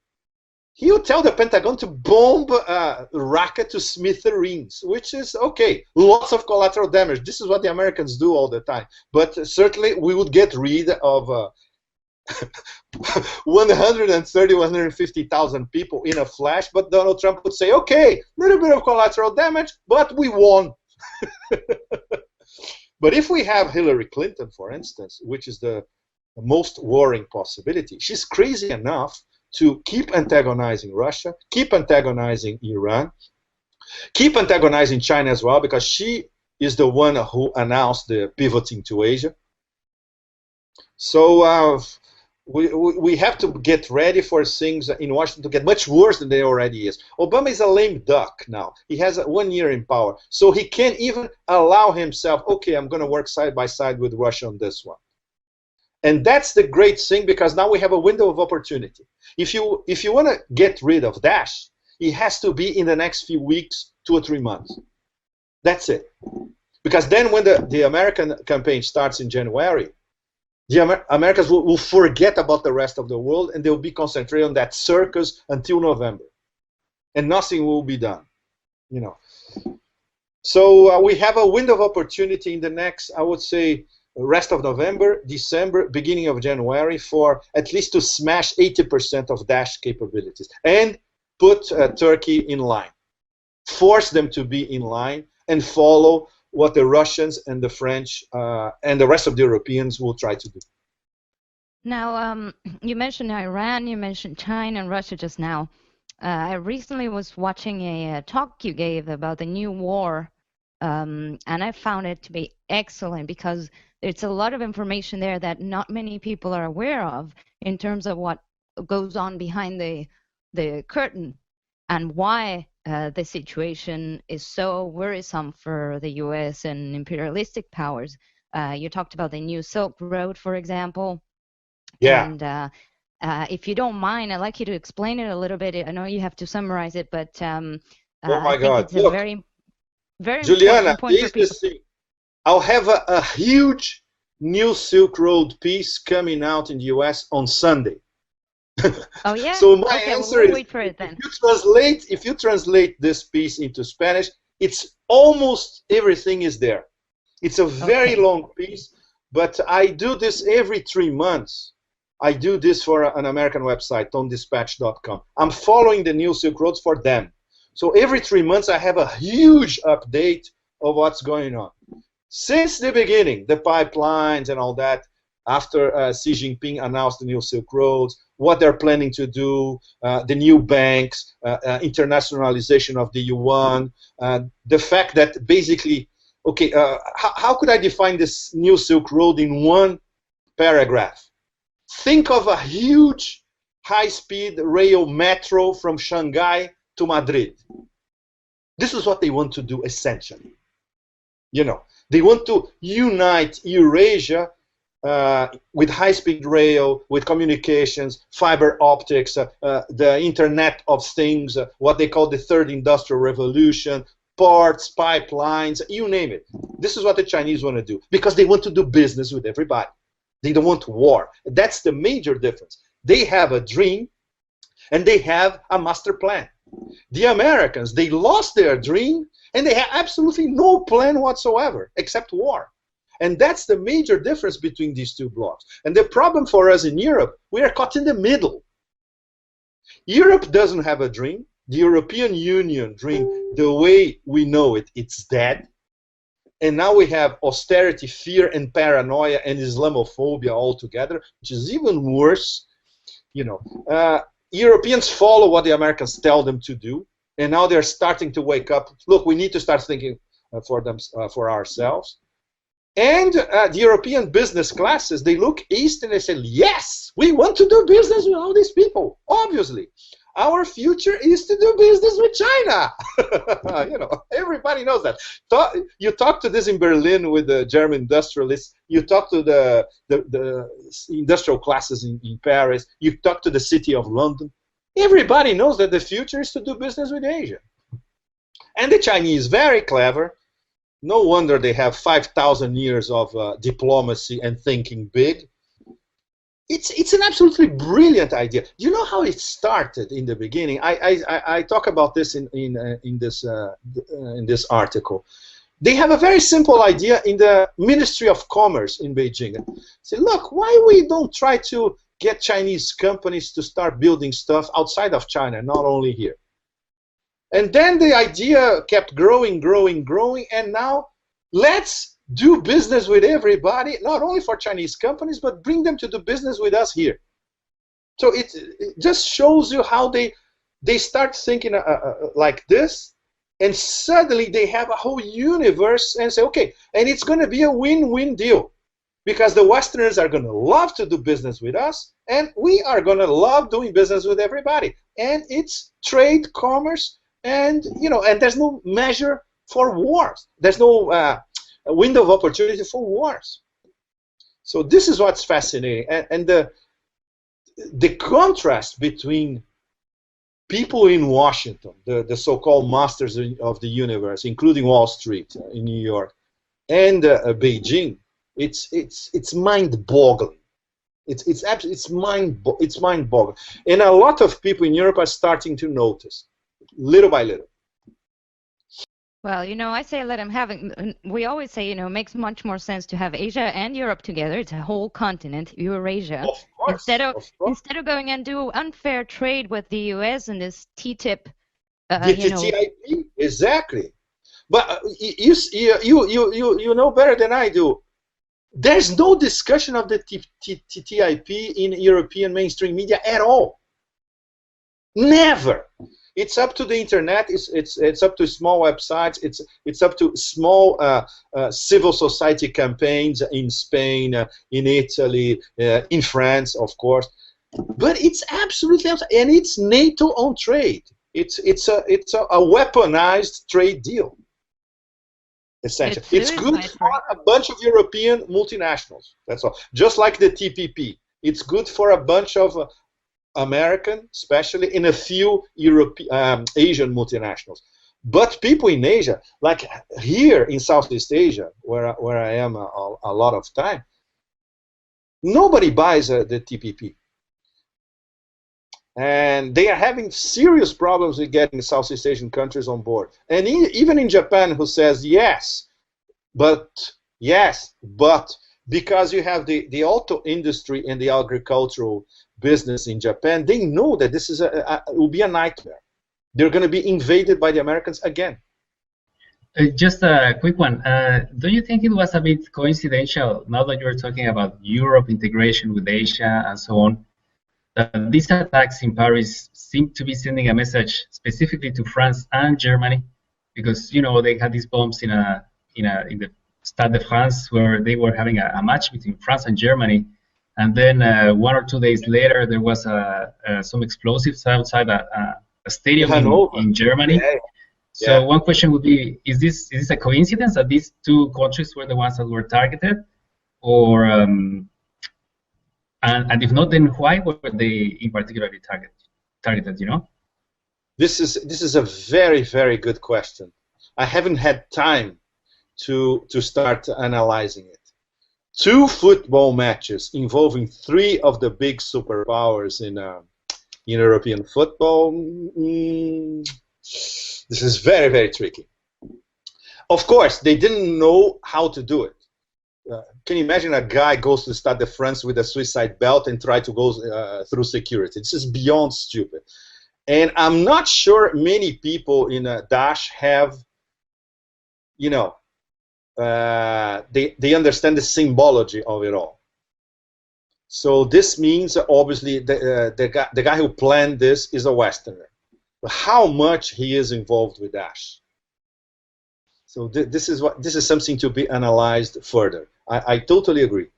he would tell the Pentagon to bomb Raqqa to smithereens, which is okay. Lots of collateral damage. This is what the Americans do all the time. But certainly we would get rid of 130,000, 150,000 people in a flash. But Donald Trump would say, okay, a little bit of collateral damage, but we won. But if we have Hillary Clinton, for instance, which is the most worrying possibility, she's crazy enough to keep antagonizing Russia, keep antagonizing Iran, keep antagonizing China as well, because she is the one who announced the pivoting to Asia. So we have to get ready for things in Washington to get much worse than they already is. Obama is a lame duck now. He has 1 year in power. So he can't even allow himself, okay, I'm going to work side by side with Russia on this one. And that's the great thing, because now we have a window of opportunity. If you want to get rid of Daesh, it has to be in the next few weeks, 2 or 3 months. That's it. Because then when the American campaign starts in January, the Americans will forget about the rest of the world, and they'll be concentrated on that circus until November. And nothing will be done, So we have a window of opportunity in the next, I would say, rest of November, December, beginning of January, for at least to smash 80% of Daesh capabilities and put Turkey in line, force them to be in line and follow what the Russians and the French and the rest of the Europeans will try to do. Now, you mentioned Iran, you mentioned China and Russia just now. I recently was watching a talk you gave about the new war, and I found it to be excellent because it's a lot of information there that not many people are aware of in terms of what goes on behind the curtain and why the situation is so worrisome for the US and imperialistic powers. You talked about the new Silk Road, for example. Yeah. And if you don't mind, I'd like you to explain it a little bit. I know you have to summarize it, but oh my I think God. it's Look, a very, very Juliana, important point for people. I'll have a huge new Silk Road piece coming out in the US on Sunday. Oh yeah. So my okay, answer we'll is, wait for it then. if you translate this piece into Spanish, it's almost everything is there. It's a very long piece, but I do this every 3 months. I do this for an American website, tonedispatch.com. I'm following the new Silk Roads for them. So every 3 months I have a huge update of what's going on. Since the beginning, the pipelines and all that, after Xi Jinping announced the new Silk Roads, what they're planning to do, the new banks, internationalization of the yuan, the fact that basically, okay, how could I define this new Silk Road in one paragraph? Think of a huge high-speed rail metro from Shanghai to Madrid. This is what they want to do essentially. You know, they want to unite Eurasia with high-speed rail, with communications, fiber optics, the Internet of Things, what they call the third industrial revolution, ports, pipelines, you name it. This is what the Chinese want to do because they want to do business with everybody. They don't want war. That's the major difference. They have a dream and they have a master plan. The Americans, they lost their dream and they have absolutely no plan whatsoever except war. And that's the major difference between these two blocks. And the problem for us in Europe, we are caught in the middle. Europe doesn't have a dream. The European Union dream, the way we know it, it's dead. And now we have austerity, fear, and paranoia, and Islamophobia all together, which is even worse. You know, Europeans follow what the Americans tell them to do, and now they're starting to wake up. Look, we need to start thinking for ourselves. And the European business classes, they look east and they say, yes, we want to do business with all these people, obviously. Our future is to do business with China. You know, everybody knows that. You talk to this in Berlin with the German industrialists. You talk to the industrial classes in Paris. You talk to the city of London. Everybody knows that the future is to do business with Asia. And the Chinese, very clever. No wonder they have 5,000 years of diplomacy and thinking big. It's an absolutely brilliant idea. Do you know how it started in the beginning? I talk about this in this article. They have a very simple idea in the Ministry of Commerce in Beijing. Say, look, why we don't try to get Chinese companies to start building stuff outside of China, not only here? And then the idea kept growing, and now let's do business with everybody, not only for Chinese companies, but bring them to do business with us here. So it just shows you how they start thinking like this, and suddenly they have a whole universe and say, okay, and it's going to be a win-win deal, because the Westerners are going to love to do business with us, and we are going to love doing business with everybody. And it's trade, commerce, and you know, and there's no measure for wars. There's no a window of opportunity for wars. So this is what's fascinating, and the contrast between people in Washington, the so-called masters of the universe, including Wall Street in New York, and Beijing, it's mind-boggling. It's mind-boggling, and a lot of people in Europe are starting to notice, little by little. Well, I say let them have it. We always say, it makes much more sense to have Asia and Europe together. It's a whole continent, Eurasia, Of course, instead of of course. going and do unfair trade with the U.S. and this TTIP. The TTIP, exactly. But you know better than I do. There's no discussion of the TTIP in European mainstream media at all. Never. It's up to the internet. It's up to small websites. It's up to small civil society campaigns in Spain, in Italy, in France, of course. But it's absolutely, and it's NATO on trade. It's a weaponized trade deal. Essentially, it's good for a bunch of European multinationals. That's all. Just like the TPP, it's good for a bunch of American, especially, in a few Asian multinationals. But people in Asia, like here in Southeast Asia, where I am a lot of time, nobody buys the TPP. And they are having serious problems with getting Southeast Asian countries on board. And even in Japan, who says yes, but because you have the auto industry and the agricultural business in Japan, they know that this will be a nightmare. They're going to be invaded by the Americans again. Just a quick one. Do you think it was a bit coincidental, now that you're talking about Europe integration with Asia and so on, that these attacks in Paris seem to be sending a message specifically to France and Germany? Because, they had these bombs in the Stade de France, where they were having a match between France and Germany. And then 1 or 2 days later, there was some explosives outside a stadium in Germany. Yeah. So one question would be: Is this a coincidence that these two countries were the ones that were targeted, or and if not, then why were they in particularly targeted? This is a very, very good question. I haven't had time to start analyzing it. 2 football matches involving 3 of the big superpowers in European football. This is very, very tricky. Of course, they didn't know how to do it. Can you imagine a guy goes to the Stade de France with a suicide belt and try to go through security? This is beyond stupid. And I'm not sure many people in Daesh have, they understand the symbology of it all. So this means, obviously, the guy who planned this is a Westerner. But how much he is involved with Daesh? So this is something to be analyzed further. I totally agree.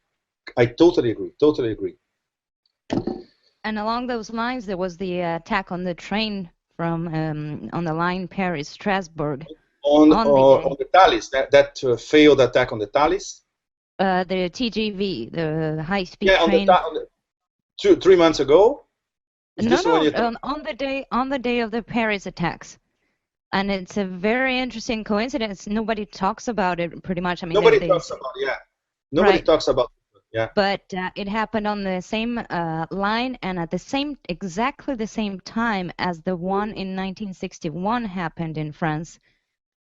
Totally agree. And along those lines, there was the attack on the train from on the line Paris-Strasbourg. On the Thalys, that failed attack on the Thalys? The TGV, the high-speed train. Yeah, 3 months ago? On the day of the Paris attacks. And it's a very interesting coincidence. Nobody talks about it pretty much. I mean, nobody talks about it, yeah. Nobody talks about it, yeah. But it happened on the same line and at exactly the same time as the one in 1961 happened in France.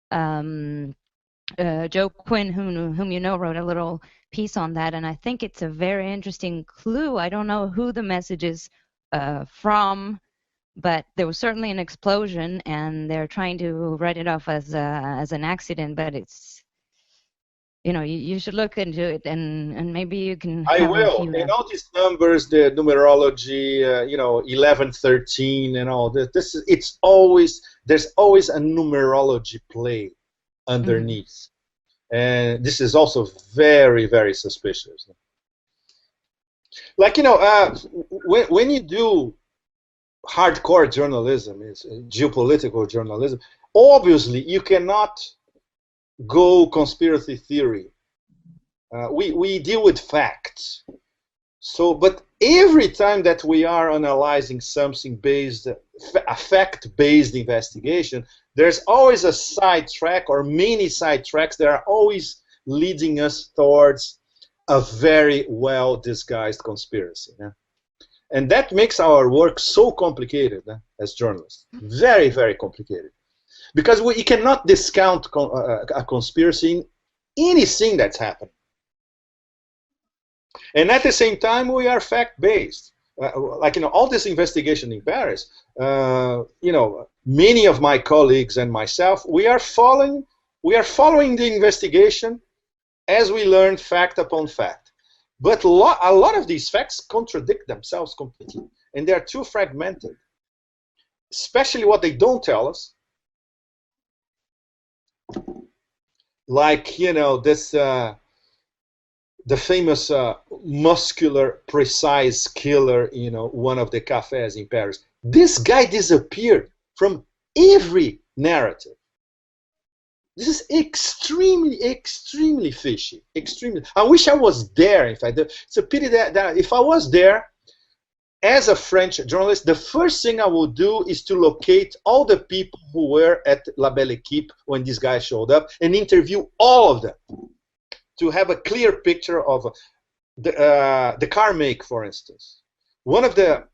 Joe Quinn, whom you know, wrote a little piece on that, and I think it's a very interesting clue. I don't know who the message is from, but there was certainly an explosion, and they're trying to write it off as an accident. But it's, you should look into it, and maybe you can. I will. And all these numbers, the numerology, 11, 13, and all that. There's always a numerology play underneath, and this is also very, very suspicious. Like when you do hardcore journalism, it's geopolitical journalism. Obviously, you cannot go conspiracy theory. We deal with facts. So, but every time that we are analyzing something a fact-based investigation, there's always a sidetrack or many sidetracks that are always leading us towards a very well-disguised conspiracy. Yeah? And that makes our work so complicated as journalists. Very, very complicated. because you cannot discount a conspiracy in anything that's happened. And at the same time, we are fact-based. Like, you know, all this investigation in Paris, you know, many of my colleagues and myself, we are following the investigation as we learn fact upon fact. But a lot of these facts contradict themselves completely, and they are too fragmented. Especially what they don't tell us, like, you know, this the famous muscular, precise killer, you know, one of the cafes in Paris. This guy disappeared from every narrative. This is extremely, extremely fishy. Extremely. I wish I was there. In fact, it's a pity that if I was there, as a French journalist, the first thing I would do is to locate all the people who were at La Belle Équipe when this guy showed up and interview all of them to have a clear picture of the car make, for instance. One of the,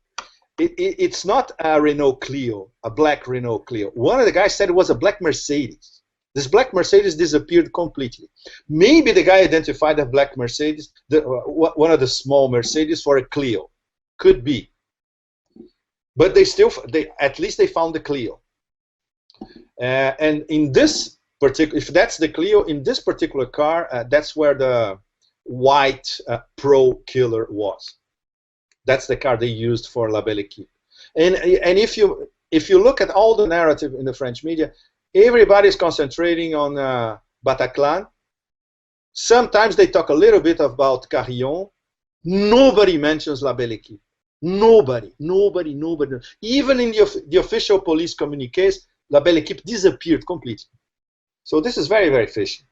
it's not a Renault Clio, a black Renault Clio. One of the guys said it was a black Mercedes. This black Mercedes disappeared completely. Maybe the guy identified the black Mercedes, one of the small Mercedes, for a Clio. Could be, but at least they found the Clio. And in this particular, if that's the Clio, in this particular car, that's where the white Pro killer was. That's the car they used for La Belle Équipe. And if you look at all the narrative in the French media, everybody is concentrating on Bataclan. Sometimes they talk a little bit about Carillon. Nobody mentions La Belle Équipe. Nobody. Even in the official police communiques, La Belle Équipe disappeared completely. So this is very, very fishy.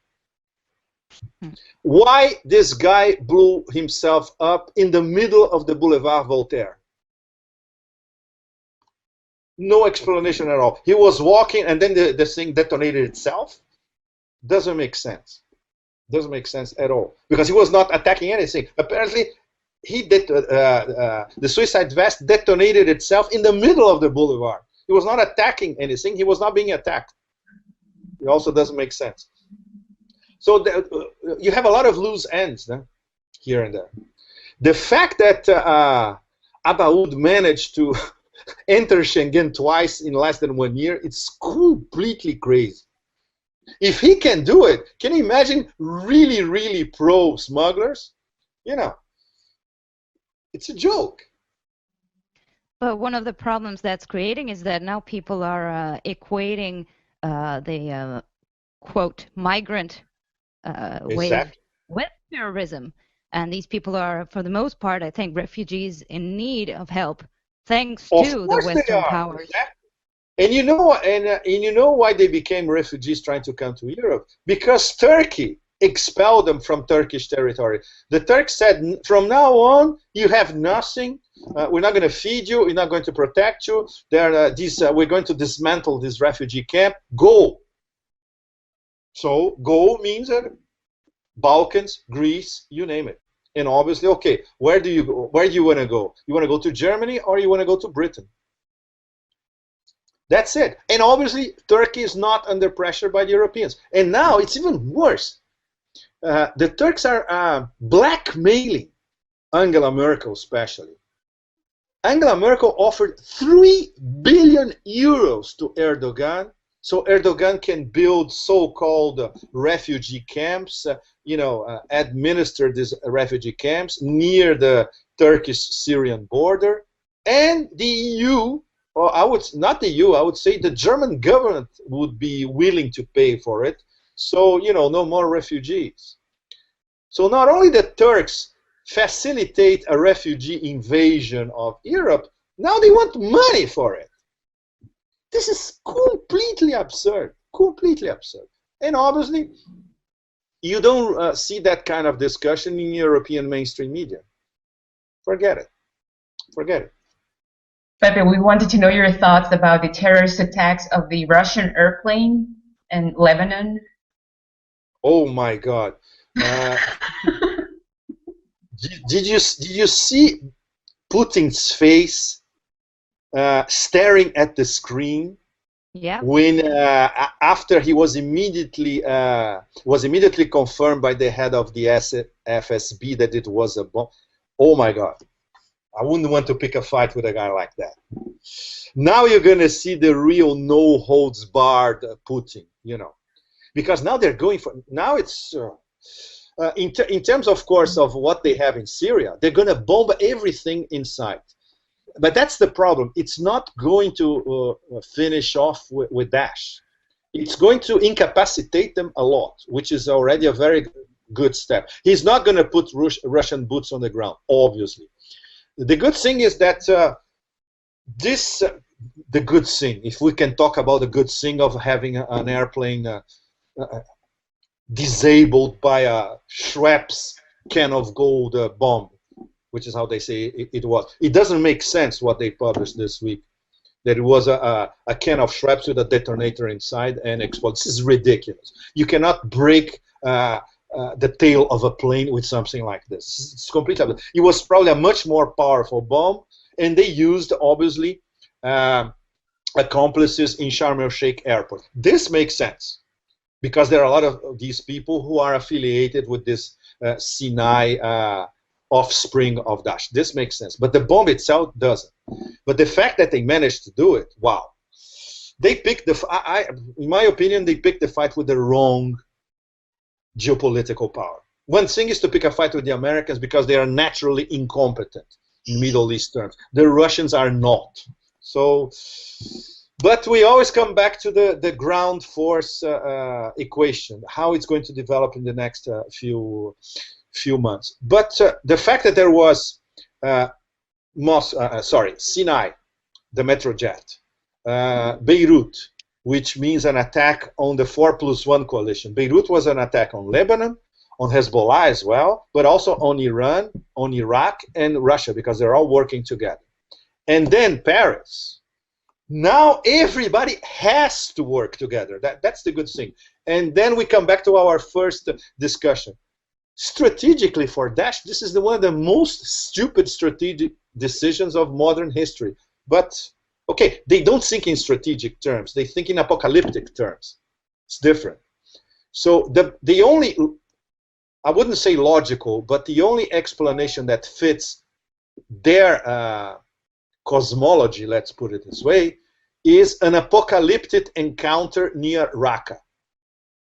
Why this guy blew himself up in the middle of the Boulevard Voltaire? No explanation at all. He was walking and then the thing detonated itself. Doesn't make sense. Doesn't make sense at all. Because he was not attacking anything. Apparently, the suicide vest detonated itself in the middle of the boulevard. He was not attacking anything. He was not being attacked. It also doesn't make sense. So you have a lot of loose ends here and there. The fact that Abaoud managed to enter Schengen twice in less than 1 year, it's completely crazy. If he can do it, can you imagine really, really pro smugglers? You know, it's a joke. But one of the problems that's creating is that now people are equating the quote migrant wave with terrorism, and these people are, for the most part, I think, refugees in need of help, thanks to the Western powers. Exactly. And you know why they became refugees trying to come to Europe? Because Turkey expelled them from Turkish territory. The Turks said, from now on, you have nothing. We're not going to feed you. We're not going to protect you. We're going to dismantle this refugee camp. Go. So go means Balkans, Greece, you name it. And obviously, okay, where do you go? Where do you want to go? You want to go to Germany or you want to go to Britain? That's it. And obviously, Turkey is not under pressure by the Europeans. And now it's even worse. The Turks are blackmailing Angela Merkel, especially. Angela Merkel offered 3 billion euros to Erdogan, so Erdogan can build so-called refugee camps, administer these refugee camps near the Turkish-Syrian border. And the EU, or I would say the German government would be willing to pay for it. So, no more refugees. So not only the Turks facilitate a refugee invasion of Europe, now they want money for it. This is completely absurd, completely absurd. And obviously, you don't see that kind of discussion in European mainstream media. Forget it. Forget it. Pepe, we wanted to know your thoughts about the terrorist attacks of the Russian airplane in Lebanon. Oh my God! Did you see Putin's face staring at the screen Yeah. When after he was immediately confirmed by the head of the FSB that it was a bomb. Oh my God, I wouldn't want to pick a fight with a guy like that. Now you're gonna see the real no holds barred Putin, you know, because now they're going for, now it's in terms, of course, of what they have in Syria, they're gonna bomb everything in sight. But that's the problem. It's not going to finish off with Daesh. It's going to incapacitate them a lot, which is already a very good step. He's not going to put Russian boots on the ground, obviously. The good thing is that the good thing, if we can talk about the good thing of having an airplane disabled by a Schweppes can of gold bomb, which is how they say it was. It doesn't make sense what they published this week, that it was a can of Schweppes with a detonator inside and explode. This is ridiculous. You cannot break the tail of a plane with something like this. It's completely. It was probably a much more powerful bomb, and they used, obviously, accomplices in Sharm el-Sheikh airport. This makes sense, because there are a lot of these people who are affiliated with this Sinai offspring of Daesh. This makes sense, but the bomb itself doesn't. But the fact that they managed to do it, wow. They picked in my opinion, they picked the fight with the wrong geopolitical power. One thing is to pick a fight with the Americans because they are naturally incompetent in Middle East terms. The Russians are not. So, but we always come back to the ground force equation, how it's going to develop in the next few months. But the fact that there was Sinai, the Metrojet, Beirut, which means an attack on the 4+1 coalition. Beirut was an attack on Lebanon, on Hezbollah as well, but also on Iran, on Iraq, and Russia, because they're all working together. And then Paris. Now everybody has to work together. That's the good thing. And then we come back to our first discussion. Strategically for Daesh, this is one of the most stupid strategic decisions of modern history. But, okay, they don't think in strategic terms. They think in apocalyptic terms. It's different. So the only, I wouldn't say logical, but the only explanation that fits their cosmology, let's put it this way, is an apocalyptic encounter near Raqqa.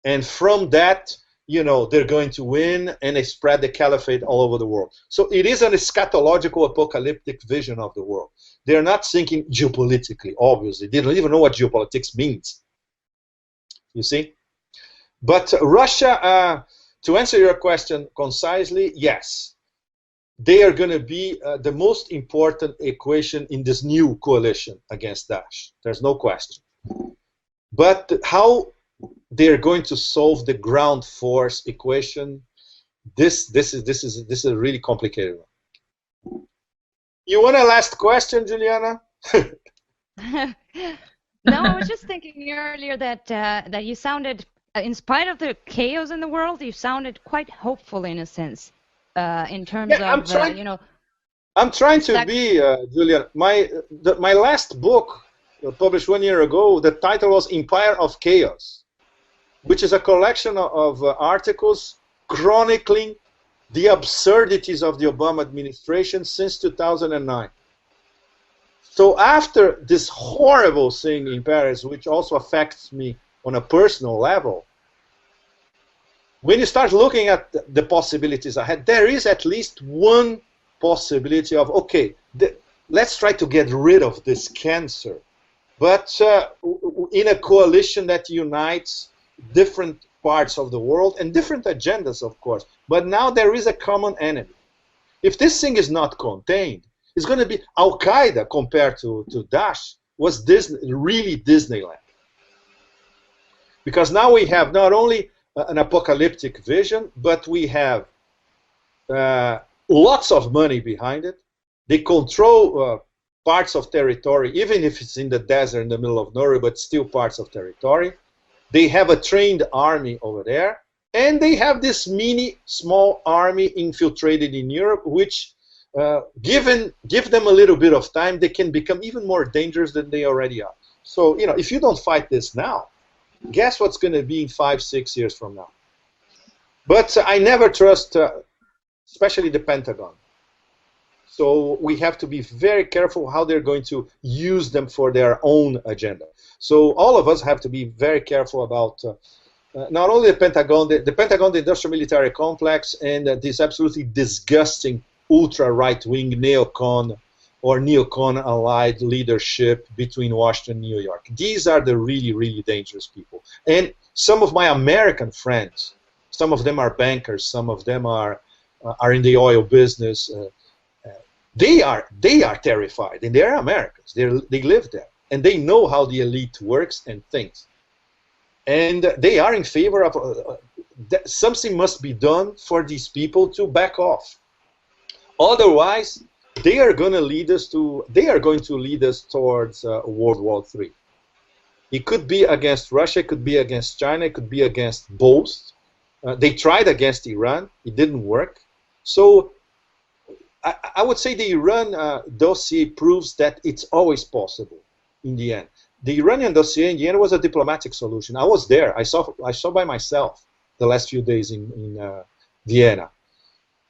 And from that, you know, they're going to win, and they spread the caliphate all over the world. So it is an eschatological apocalyptic vision of the world. They're not thinking geopolitically, obviously. They don't even know what geopolitics means. You see? But Russia, to answer your question concisely, yes. They are going to be the most important equation in this new coalition against Daesh. There's no question. But how they're going to solve the ground force equation, this is a really complicated one. You want a last question, Juliana? No, I was just thinking earlier that that you sounded, in spite of the chaos in the world, you sounded quite hopeful in a sense, in terms of you know. I'm trying to be, Juliana. My last book, published 1 year ago, the title was Empire of Chaos, which is a collection of articles chronicling the absurdities of the Obama administration since 2009. So after this horrible thing in Paris, which also affects me on a personal level, when you start looking at the possibilities ahead, there is at least one possibility of, okay, let's try to get rid of this cancer, but in a coalition that unites different parts of the world and different agendas, of course. But now there is a common enemy. If this thing is not contained, it's going to be Al-Qaeda compared to Daesh was really Disneyland. Because now we have not only an apocalyptic vision, but we have lots of money behind it. They control parts of territory, even if it's in the desert in the middle of nowhere, but still parts of territory. They have a trained army over there, and they have this small army infiltrated in Europe, which, give them a little bit of time, they can become even more dangerous than they already are. So, if you don't fight this now, guess what's going to be in 5-6 years from now? But I never trust, especially the Pentagon. So we have to be very careful how they're going to use them for their own agenda. So all of us have to be very careful about not only the Pentagon, the industrial military complex, and this absolutely disgusting ultra-right-wing neocon or neocon allied leadership between Washington and New York. These are the really, really dangerous people. And some of my American friends, some of them are bankers, some of them are in the oil business. They are terrified, and they're Americans. They live there, and they know how the elite works and thinks. And they are in favor of something must be done for these people to back off. Otherwise, they are going to lead us towards World War III. It could be against Russia, it could be against China, it could be against both. They tried against Iran, it didn't work. So I would say the Iran dossier proves that it's always possible in the end. The Iranian dossier in the end was a diplomatic solution. I was there. I saw by myself the last few days in Vienna.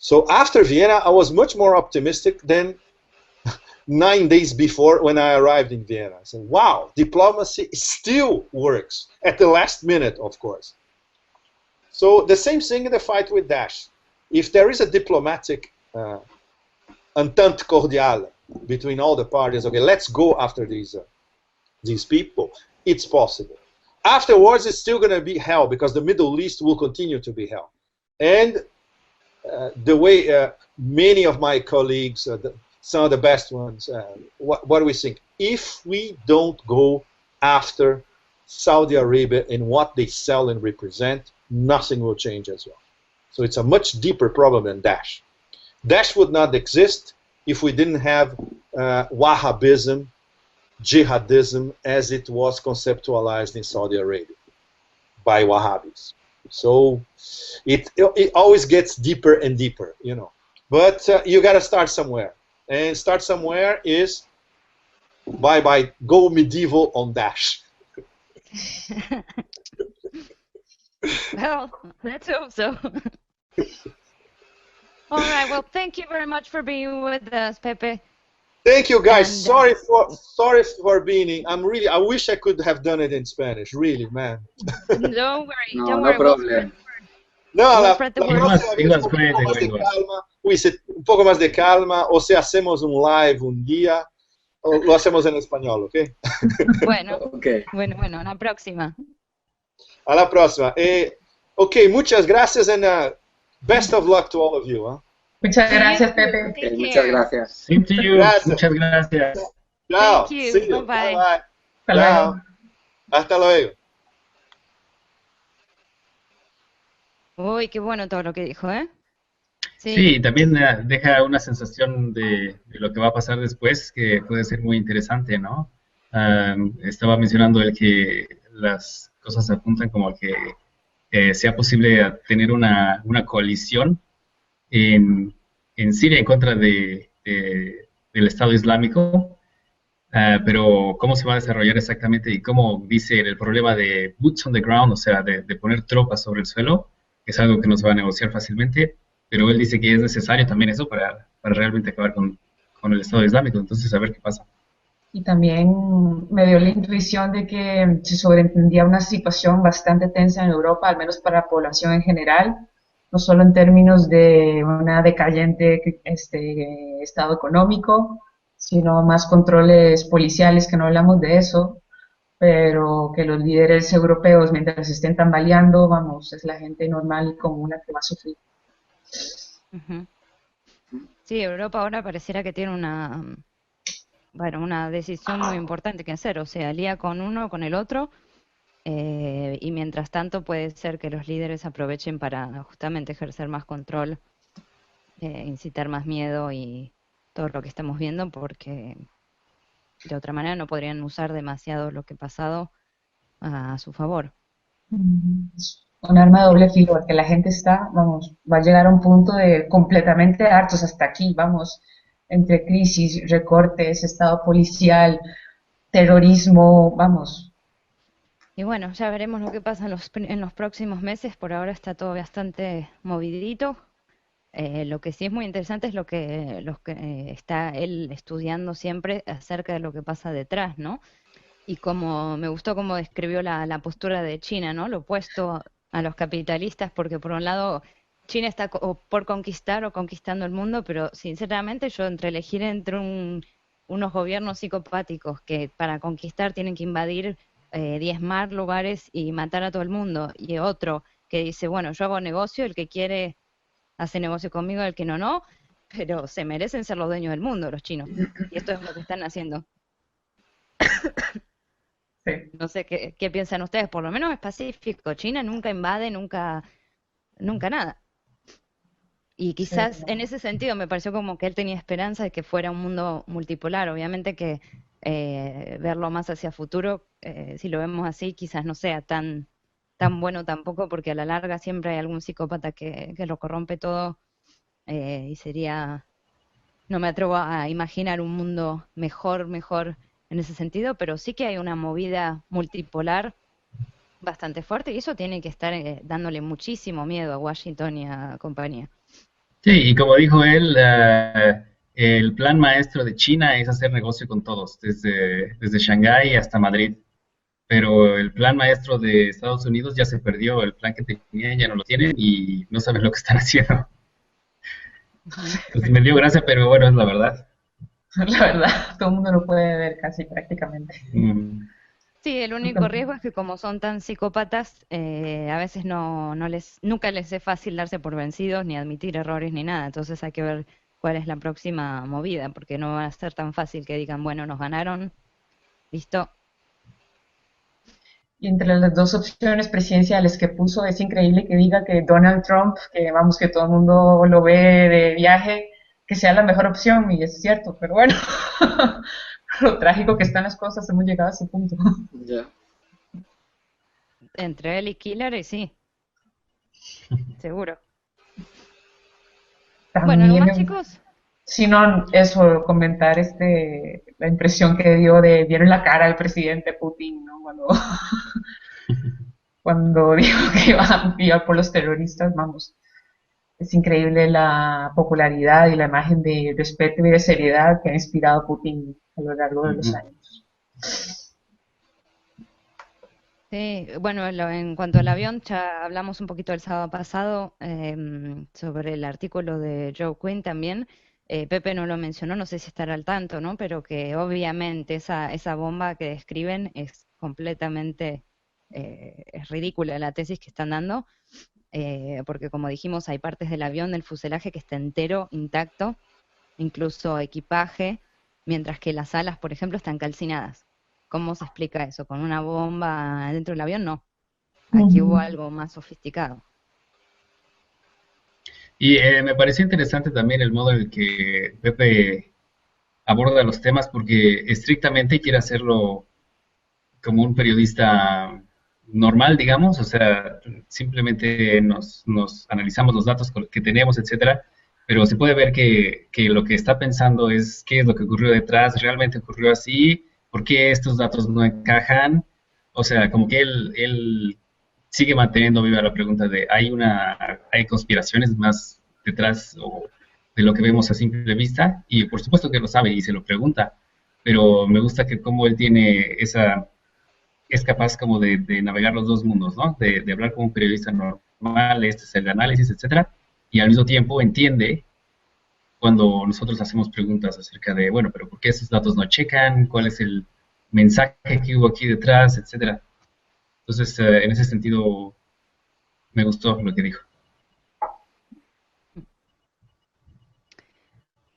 So after Vienna, I was much more optimistic than 9 days before when I arrived in Vienna. I said, wow, diplomacy still works, at the last minute, of course. So the same thing in the fight with Daesh. If there is a diplomatic entente cordiale between all the parties, okay, let's go after these people, it's possible. Afterwards, it's still going to be hell, because the Middle East will continue to be hell. And the way many of my colleagues, some of the best ones, what do we think? If we don't go after Saudi Arabia and what they sell and represent, nothing will change as well. So it's a much deeper problem than Daesh. Daesh would not exist if we didn't have Wahhabism, jihadism, as it was conceptualized in Saudi Arabia by Wahhabis. So it always gets deeper and deeper, But you got to start somewhere. And start somewhere is by go medieval on Daesh. Well, let's hope so. All right. Well, thank you very much for being with us, Pepe. Thank you, guys. And, sorry for being. I wish I could have done it in Spanish. Really, man. Don't worry. No, don't no worry. problem. No, spread the la word. un poco más de calma, o sea, hacemos un live un día, o lo hacemos en español, ¿ok? Bueno, Okay. bueno, la próxima. A la próxima. Ok, muchas gracias and best of luck to all of you. Muchas gracias, Pepe. Okay, muchas gracias. Same to you. Gracias. Muchas gracias. Chao. Thank you. See you. Bye-bye. Bye-bye. Hasta Chao. luego. Hasta luego. Uy, qué bueno todo lo que dijo, ¿eh? Sí, también deja una sensación de lo que va a pasar después que puede ser muy interesante, ¿no? Estaba mencionando el que las cosas apuntan como que sea posible tener una coalición en Siria en contra del Estado Islámico, pero cómo se va a desarrollar exactamente y cómo dice el problema de boots on the ground, o sea, de poner tropas sobre el suelo, es algo que no se va a negociar fácilmente, pero él dice que es necesario también eso para realmente acabar con el Estado Islámico, entonces a ver qué pasa. Y también me dio la intuición de que se sobreentendía una situación bastante tensa en Europa, al menos para la población en general, no solo en términos de una decayente estado económico, sino más controles policiales, que no hablamos de eso, pero que los líderes europeos, mientras estén tambaleando, vamos, es la gente normal y común la que va a sufrir. Ujú. Sí, Europa ahora pareciera que tiene una decisión muy importante que hacer, o sea, alía con uno o con el otro, y mientras tanto puede ser que los líderes aprovechen para justamente ejercer más control, incitar más miedo y todo lo que estamos viendo, porque de otra manera no podrían usar demasiado lo que ha pasado a su favor. Un arma de doble filo, porque la gente va a llegar a un punto de completamente hartos hasta aquí, vamos, entre crisis, recortes, estado policial, terrorismo, vamos. Y bueno, ya veremos lo que pasa en los próximos meses. Por ahora está todo bastante movidito. Lo que sí es muy interesante es lo que está él estudiando siempre acerca de lo que pasa detrás, ¿no? Y como me gustó cómo describió la postura de China, ¿no? Lo opuesto a los capitalistas, porque por un lado China está o por conquistar o conquistando el mundo, pero sinceramente yo entre elegir entre unos gobiernos psicopáticos que para conquistar tienen que invadir, diezmar lugares y matar a todo el mundo, y otro que dice, bueno, yo hago negocio, el que quiere hace negocio conmigo, el que no, no, pero se merecen ser los dueños del mundo, los chinos. Y esto es lo que están haciendo. Sí, No sé qué piensan ustedes, por lo menos es pacífico. China nunca invade, nunca nada. Y sí, quizás en ese sentido me pareció como que él tenía esperanza de que fuera un mundo multipolar. Obviamente que verlo más hacia futuro, si lo vemos así, quizás no sea tan bueno tampoco, porque a la larga siempre hay algún psicópata que lo corrompe todo, y sería, no me atrevo a imaginar un mundo mejor en ese sentido, pero sí que hay una movida multipolar bastante fuerte y eso tiene que estar dándole muchísimo miedo a Washington y a compañía. Sí, y como dijo él, el plan maestro de China es hacer negocio con todos, desde Shanghái hasta Madrid. Pero el plan maestro de Estados Unidos ya se perdió, el plan que tenía ya no lo tienen y no saben lo que están haciendo. Ujú. Entonces me dio gracia, pero bueno, es la verdad. la verdad, todo el mundo lo puede ver casi prácticamente. Mm, Sí, el único riesgo es que como son tan psicópatas, a veces nunca les es fácil darse por vencidos, ni admitir errores, ni nada. Entonces hay que ver cuál es la próxima movida, porque no va a ser tan fácil que digan, bueno, nos ganaron, listo. Y entre las dos opciones presidenciales que puso, es increíble que diga que Donald Trump, que vamos, que todo el mundo lo ve de viaje, que sea la mejor opción, y es cierto, pero bueno, lo trágico que están las cosas, hemos llegado a ese punto. Yeah. Entre él y Killer, y sí, seguro. Bueno, ¿algo más, También, chicos? si no, eso, comentar la impresión que dio vieron la cara del presidente Putin, ¿no? Cuando dijo que iba a enviar por los terroristas, vamos, es increíble la popularidad y la imagen de respeto y de seriedad que ha inspirado Putin a lo largo de los ujú. años. Sí, bueno, en cuanto al avión, ya hablamos un poquito el sábado pasado, sobre el artículo de Joe Quinn también. Pepe no lo mencionó, no sé si estará al tanto, ¿no? Pero que obviamente esa bomba que describen es completamente, es ridícula la tesis que están dando, porque como dijimos, hay partes del avión, del fuselaje que está entero, intacto, incluso equipaje, mientras que las alas, por ejemplo, están calcinadas. ¿Cómo se explica eso? ¿Con una bomba dentro del avión? No. Aquí hubo Ujú. algo más sofisticado. Y me pareció interesante también el modo en el que Pepe aborda los temas porque estrictamente quiere hacerlo como un periodista normal, digamos, o sea, simplemente nos analizamos los datos que tenemos, etcétera, pero se puede ver que lo que está pensando es qué es lo que ocurrió detrás, realmente ocurrió así, por qué estos datos no encajan, o sea, como que él sigue manteniendo viva la pregunta de hay conspiraciones más detrás o de lo que vemos a simple vista, y por supuesto que lo sabe y se lo pregunta, pero me gusta que como él tiene es capaz como de navegar los dos mundos, ¿no? De hablar como un periodista normal, este es el análisis, etcétera, y al mismo tiempo entiende cuando nosotros hacemos preguntas acerca de, bueno, pero ¿por qué esos datos no checan? ¿Cuál es el mensaje que hubo aquí detrás, etcétera? Entonces, en ese sentido, me gustó lo que dijo.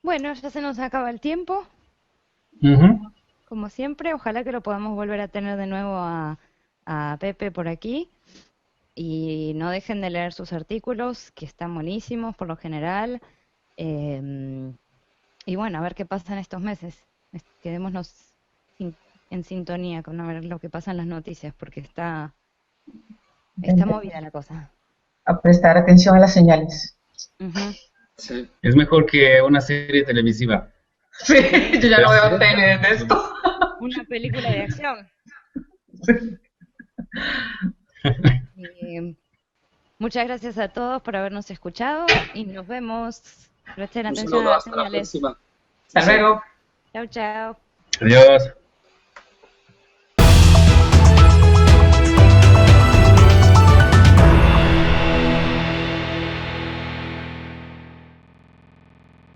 Bueno, ya se nos acaba el tiempo, Ujú. como siempre. Ojalá que lo podamos volver a tener de nuevo a Pepe por aquí. Y no dejen de leer sus artículos, que están buenísimos por lo general. Em, y bueno, a ver qué pasa en estos meses. Quedémonos en sintonía con a ver lo que pasa en las noticias, porque está movida la cosa. A prestar atención a las señales. Ujú. Sí. Es mejor que una serie televisiva. Sí, yo ya no Pero- veo tele de esto. una película de acción. Muchas gracias a todos por habernos escuchado y nos vemos. Presten Un atención saludo, a las hasta la señales. próxima. Hasta luego. Chao, chao. Adiós.